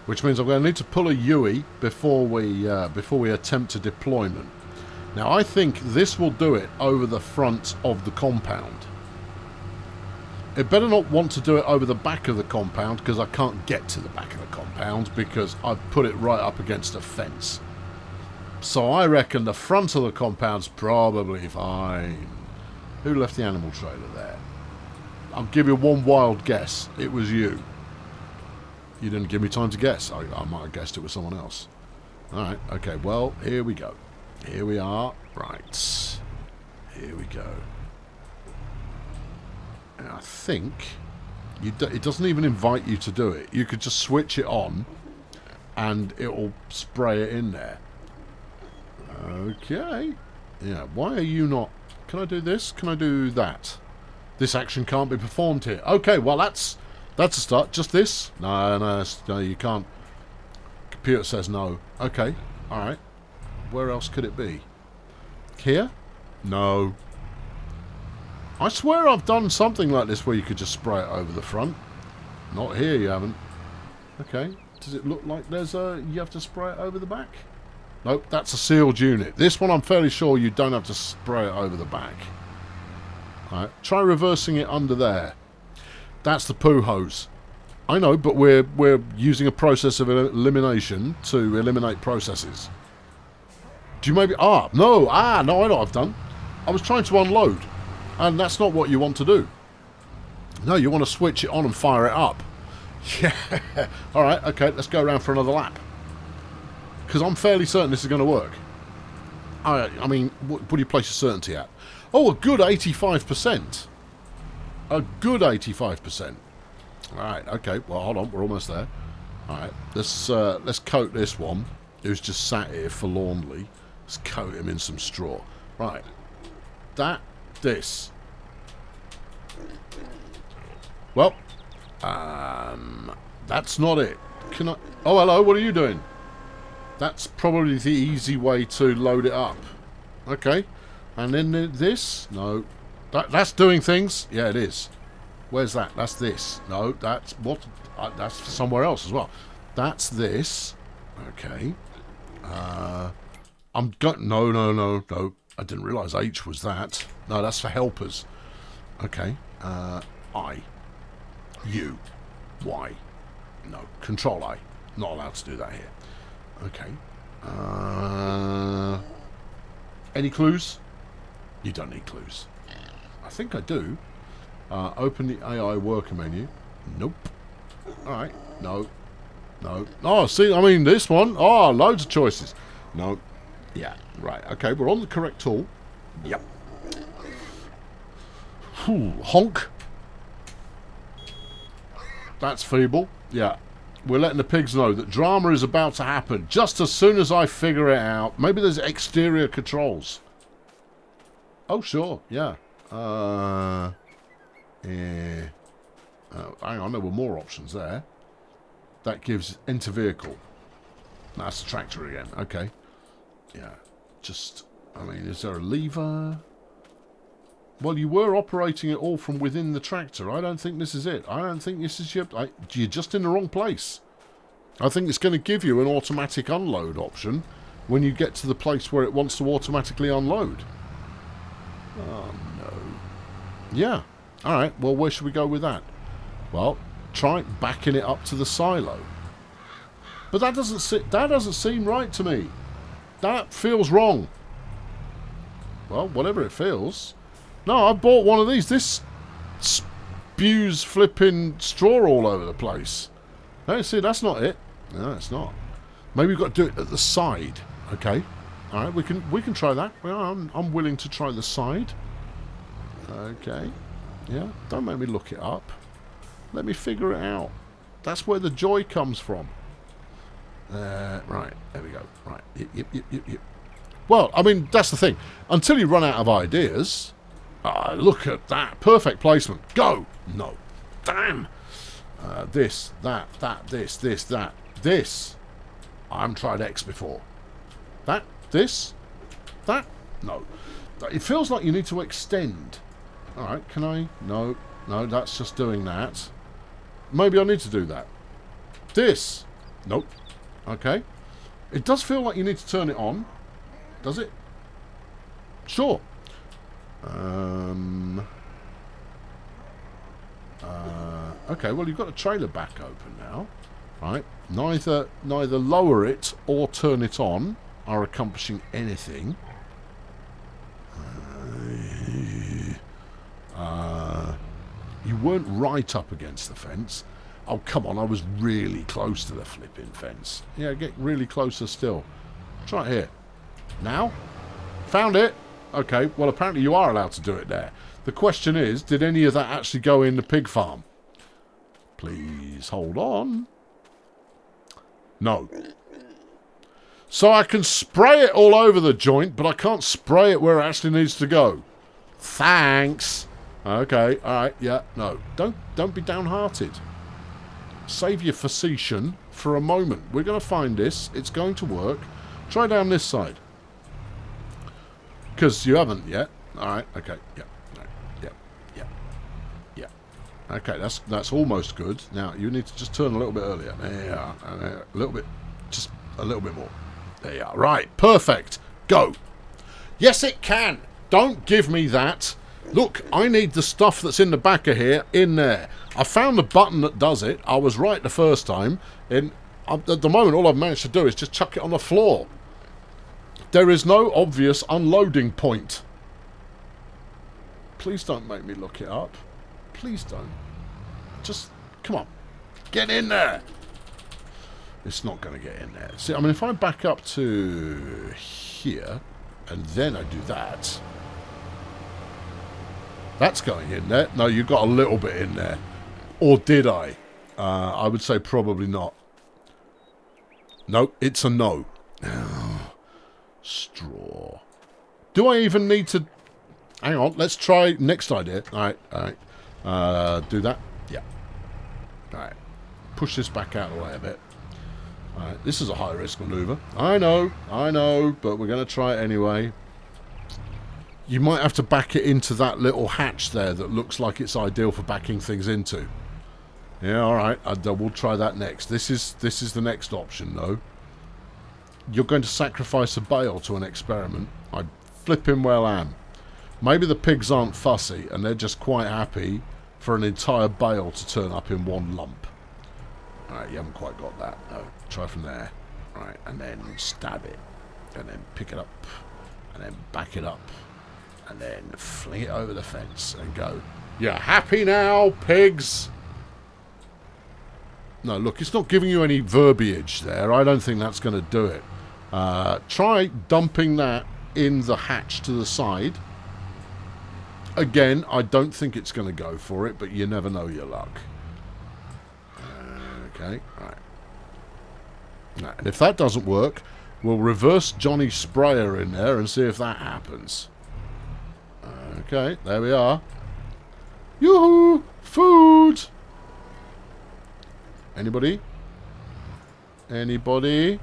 Which means I'm going to need to pull a UE before we attempt a deployment. Now I think this will do it over the front of the compound. It better not want to do it over the back of the compound because I can't get to the back of the compound because I've put it right up against a fence. So I reckon the front of the compound's probably fine. Who left the animal trailer there? I'll give you one wild guess. It was you. You didn't give me time to guess. I might have guessed it was someone else. Alright, okay, well, here we go. Here we are. Right. Here we go. And I think... it doesn't even invite you to do it. You could just switch it on and it'll spray it in there. Okay. Yeah, why are you not... Can I do this? Can I do that? This action can't be performed here. Okay, well, that's a start. Just this? No, you can't. Computer says no. Okay. Alright. Where else could it be? Here? No. I swear I've done something like this where you could just spray it over the front. Not here, you haven't. Okay. Does it look like there's a... you have to spray it over the back? Nope, that's a sealed unit. This one I'm fairly sure you don't have to spray it over the back. Alright, try reversing it under there. That's the poo hose. I know, but we're using a process of elimination to eliminate processes. Do you maybe... no, I know what I've done. I was trying to unload, and that's not what you want to do. No, you want to switch it on and fire it up. Yeah. Alright, okay, let's go around for another lap. Because I'm fairly certain this is going to work. I mean, what do you place your certainty at? Oh, a good 85%. A good 85%. Alright, okay, well, hold on, we're almost there. Alright, let's coat this one, who's just sat here forlornly. Let's coat him in some straw. Right. This. Well, that's not it. Can I... oh, hello, what are you doing? That's probably the easy way to load it up. Okay. And then this? No. That's doing things? Yeah, it is. Where's that? That's this. No, that's what? That's somewhere else as well. That's this. Okay. I'm going... No. I didn't realise H was that. No, that's for helpers. Okay. I. U. Y. No. Control I. Not allowed to do that here. Okay. Any clues? You don't need clues. I think I do. Open the AI worker menu. Nope. Alright. No. Oh, see, I mean, this one. Oh, loads of choices. No. Yeah, right. Okay, we're on the correct tool. Yep. Whew, honk. That's feeble. Yeah. We're letting the pigs know that drama is about to happen just as soon as I figure it out. Maybe there's exterior controls. Oh, sure. Yeah. Yeah. Hang on, there were more options there. That gives enter vehicle. That's the tractor again. Okay. Yeah. Just, I mean, is there a lever? Well, you were operating it all from within the tractor. I don't think this is it. I don't think this is your... you're just in the wrong place. I think it's going to give you an automatic unload option when you get to the place where it wants to automatically unload. Oh, no. Yeah. All right. Well, where should we go with that? Well, try backing it up to the silo. But that doesn't seem right to me. That feels wrong. Well, whatever it feels... No, I bought one of these. This spews flipping straw all over the place. No, see, that's not it. No, it's not. Maybe we've got to do it at the side. Okay. All right, we can try that. Well, I'm willing to try the side. Okay. Yeah, don't make me look it up. Let me figure it out. That's where the joy comes from. Right, there we go. Right. Yep. Well, I mean, that's the thing. Until you run out of ideas... look at that. Perfect placement. Go! No. Damn! This, that, this, that. This. I haven't tried X before. That, this, that. No. It feels like you need to extend. Alright, can I? No, that's just doing that. Maybe I need to do that. This. Nope. Okay. It does feel like you need to turn it on. Does it? Sure. Okay, well, you've got the trailer back open now. Right. Neither lower it or turn it on are accomplishing anything. You weren't right up against the fence. Oh, come on, I was really close to the flipping fence. Yeah, get really closer still. Try it here. Now? Found it. Okay, well, apparently you are allowed to do it there. The question is, did any of that actually go in the pig farm? Please hold on. No. So I can spray it all over the joint, but I can't spray it where it actually needs to go. Thanks. Okay, alright, yeah, no. Don't be downhearted. Save your facetious for a moment. We're going to find this. It's going to work. Try down this side. Because you haven't yet. Alright, okay. Yeah. Right. Yeah. Yeah. Yeah. Okay, that's almost good. Now, you need to just turn a little bit earlier. There you are. A little bit. Just a little bit more. There you are. Right. Perfect. Go. Yes, it can. Don't give me that. Look, I need the stuff that's in the back of here in there. I found the button that does it. I was right the first time. At the moment, all I've managed to do is just chuck it on the floor. There is no obvious unloading point. Please don't make me look it up. Please don't. Just, come on. Get in there. It's not going to get in there. See, I mean, if I back up to here, and then I do that... That's going in there. No, you got a little bit in there. Or did I? I would say probably not. No, it's a no. Straw. Do I even need to... Hang on, let's try next idea. Alright, alright. Do that. Yeah. Alright. Push this back out of the way a bit. Alright, this is a high-risk manoeuvre. I know, but we're going to try it anyway. You might have to back it into that little hatch there that looks like it's ideal for backing things into. Yeah, alright, we'll try that next. This is the next option, though. You're going to sacrifice a bale to an experiment. I flipping well am. Maybe the pigs aren't fussy, and they're just quite happy for an entire bale to turn up in one lump. Alright, you haven't quite got that. No, try from there. Right, and then stab it. And then pick it up. And then back it up. And then fling it over the fence and go. You're happy now, pigs? No, look, it's not giving you any verbiage there. I don't think that's going to do it. Try dumping that in the hatch to the side. Again, I don't think it's going to go for it, but you never know your luck. Okay, right. Now, and if that doesn't work, we'll reverse Johnny Sprayer in there and see if that happens. Okay, there we are. Yoo-hoo! Food! Anybody? Anybody?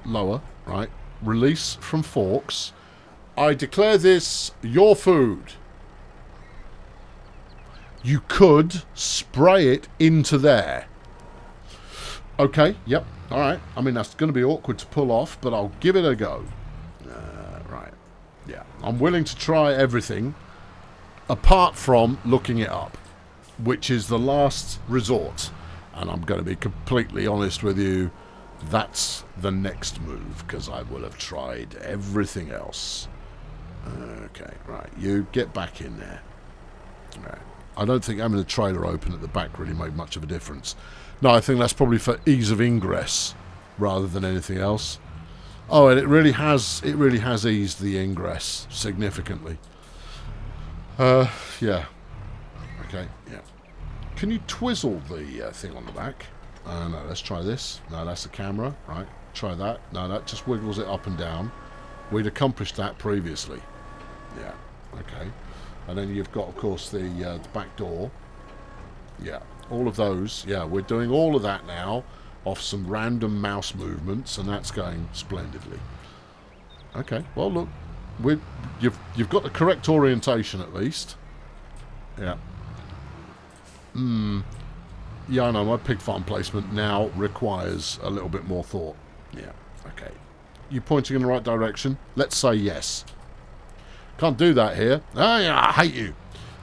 Lower, right. Release from forks. I declare this your food. You could spray it into there. Okay, yep, alright. I mean, that's going to be awkward to pull off, but I'll give it a go. Right. Yeah, I'm willing to try everything apart from looking it up, which is the last resort. And I'm going to be completely honest with you, that's the next move, because I will have tried everything else. Okay, right, you get back in there. Right. I don't think having the trailer open at the back really made much of a difference. No, I think that's probably for ease of ingress rather than anything else. Oh, and it really has eased the ingress significantly. Yeah. Okay, yeah. Can you twizzle the thing on the back? No, let's try this. No, that's the camera. Right, try that. No, that just wiggles it up and down. We'd accomplished that previously. Yeah, okay. And then you've got, of course, the back door. Yeah, all of those. Yeah, we're doing all of that now off some random mouse movements, and that's going splendidly. Okay, well, look. You've got the correct orientation, at least. Yeah. Yeah, I know, my pig farm placement now requires a little bit more thought. Yeah, okay. You pointing in the right direction? Let's say yes. Can't do that here. Ah, yeah, I hate you.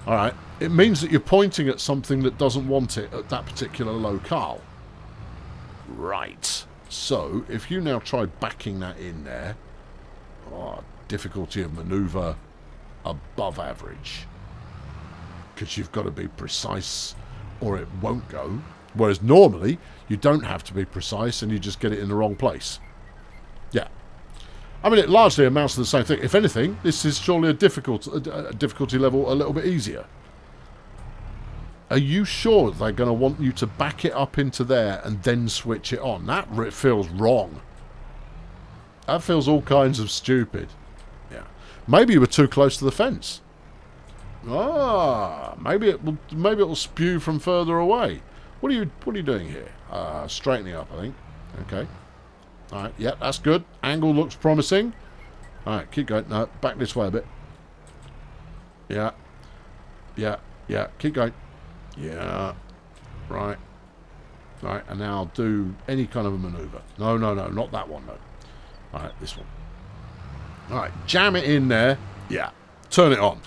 Alright, it means that you're pointing at something that doesn't want it at that particular locale. Right. So, if you now try backing that in there... Oh, difficulty of manoeuvre above average. Because you've got to be precise or it won't go. Whereas normally, you don't have to be precise and you just get it in the wrong place. Yeah. I mean, it largely amounts to the same thing. If anything, this is surely a difficulty level a little bit easier. Are you sure they're going to want you to back it up into there and then switch it on? That feels wrong. That feels all kinds of stupid. Yeah. Maybe you were too close to the fence. Ah, maybe it will spew from further away. What are you doing here? Straightening up, I think. Okay. Alright, yeah, that's good. Angle looks promising. Alright, keep going. No, back this way a bit. Yeah. Yeah, yeah, keep going. Yeah. Right. Right, and now I'll do any kind of a manoeuvre. No, no, no, not that one, no. Alright, this one. Alright, jam it in there. Yeah. Turn it on.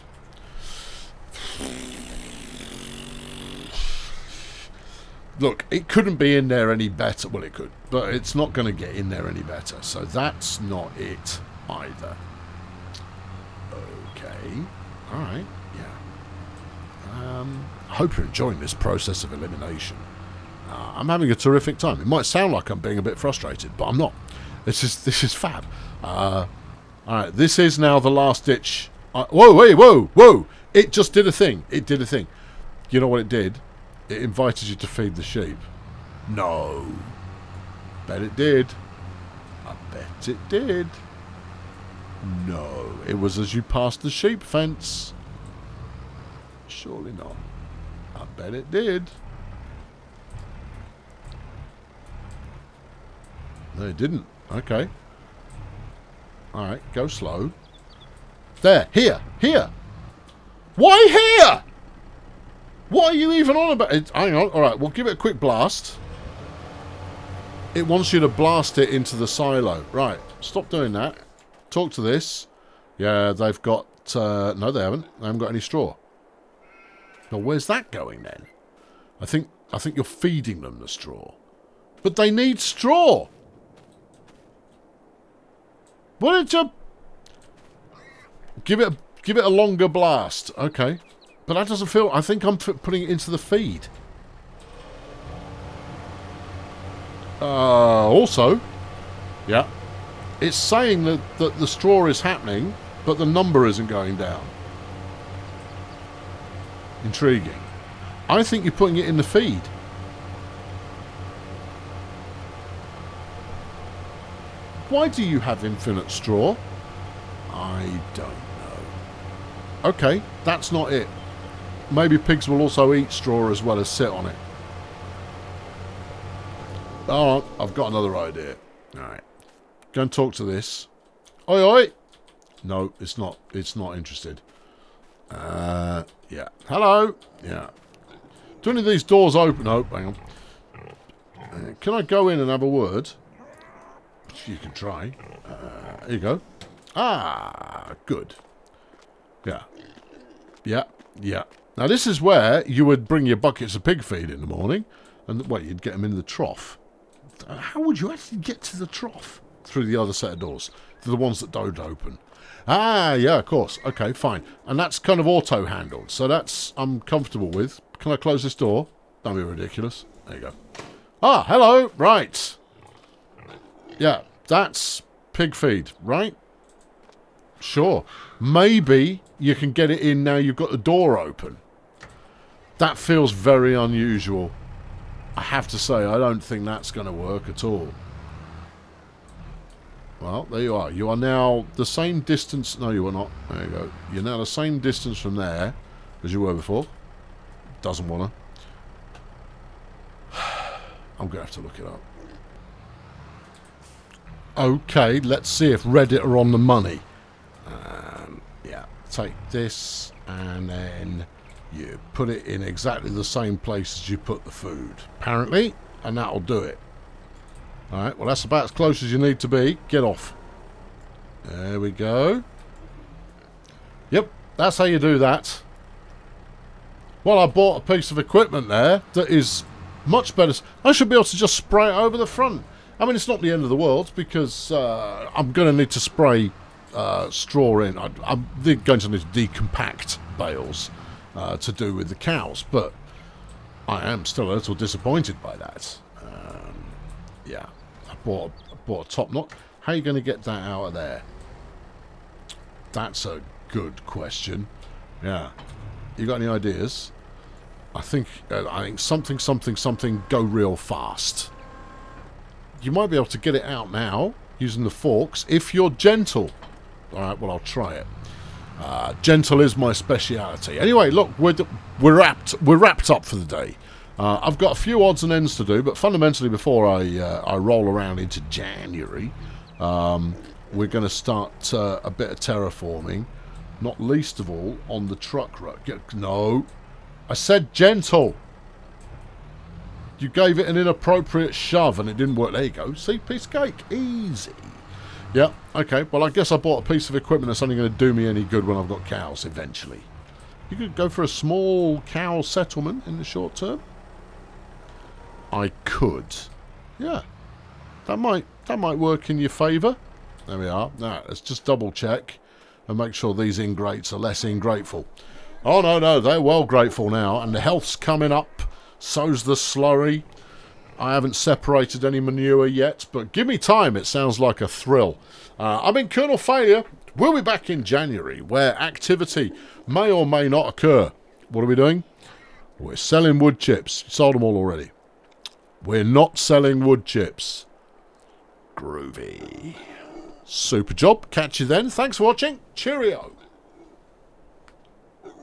Look, it couldn't be in there any better. Well, it could, but it's not going to get in there any better. So that's not it either. Okay. Alright, yeah. I hope you're enjoying this process of elimination. I'm having a terrific time. It might sound like I'm being a bit frustrated, but I'm not. This is fab. Alright, this is now the last ditch. Whoa, wait, whoa, whoa! It just did a thing. It did a thing. You know what it did? It invited you to feed the sheep. No. Bet it did. I bet it did. No. It was as you passed the sheep fence. Surely not. I bet it did. No, it didn't. Okay. Alright, go slow. There. Here. Here. Why here? What are you even on about? Hang on. Alright, we'll give it a quick blast. It wants you to blast it into the silo. Right. Stop doing that. Talk to this. Yeah, they've got... no, they haven't. They haven't got any straw. Well, where's that going then? I think you're feeding them the straw. But they need straw! Why did you... Give it a longer blast. Okay. But that doesn't feel... I think I'm putting it into the feed. Also... Yeah. It's saying that the straw is happening, but the number isn't going down. Intriguing. I think you're putting it in the feed. Why do you have infinite straw? I don't know. Okay, that's not it. Maybe pigs will also eat straw as well as sit on it. Oh, I've got another idea. Alright. Go and talk to this. Oi, oi! No, it's not. It's not interested. Yeah. Hello? Yeah. Do any of these doors open? Oh, hang on. Can I go in and have a word? You can try. Here you go. Ah, good. Yeah. Yeah, yeah. Now this is where you would bring your buckets of pig feed in the morning. And, well, you'd get them in the trough. How would you actually get to the trough? Through the other set of doors. To the ones that don't open. Ah, yeah, of course. Okay, fine. And that's kind of auto-handled. So that's I'm comfortable with. Can I close this door? Don't be ridiculous. There you go. Ah, hello. Right. Yeah, that's pig feed, right? Sure. Maybe you can get it in now you've got the door open. That feels very unusual. I have to say, I don't think that's going to work at all. Well, there you are. You are now the same distance... No, you are not. There you go. You're now the same distance from there as you were before. Doesn't want to. I'm going to have to look it up. Okay, let's see if Reddit are on the money. Yeah, take this and then you put it in exactly the same place as you put the food, apparently, and that'll do it. Alright, well that's about as close as you need to be. Get off. There we go. Yep, that's how you do that. Well, I bought a piece of equipment there that is much better. I should be able to just spray it over the front. I mean, it's not the end of the world because I'm going to need to spray straw in. I'm going to need to decompact bales to do with the cows, but I am still a little disappointed by that. Yeah, I bought a top knot. How are you going to get that out of there? That's a good question. Yeah, you got any ideas? I think something go real fast. You might be able to get it out now using the forks if you're gentle. Alright, well, I'll try it. Gentle is my speciality. Anyway, look, we're wrapped up for the day. I've got a few odds and ends to do, but fundamentally before I roll around into January, we're going to start a bit of terraforming, not least of all on the truck road. No, I said gentle. You gave it an inappropriate shove and it didn't work. There you go. See, piece of cake. Easy. Yeah, okay. Well, I guess I bought a piece of equipment that's only going to do me any good when I've got cows eventually. You could go for a small cow settlement in the short term. I could. Yeah. That might work in your favour. There we are. Now, let's just double check and make sure these ingrates are less ingrateful. Oh, no, they're well grateful now. And the health's coming up. So's the slurry. I haven't separated any manure yet, but give me time. It sounds like a thrill. I'm in Colonel Failure. We'll be back in January, where activity may or may not occur. What are we doing? We're selling wood chips. Sold them all already. We're not selling wood chips. Groovy. Super job. Catch you then. Thanks for watching. Cheerio.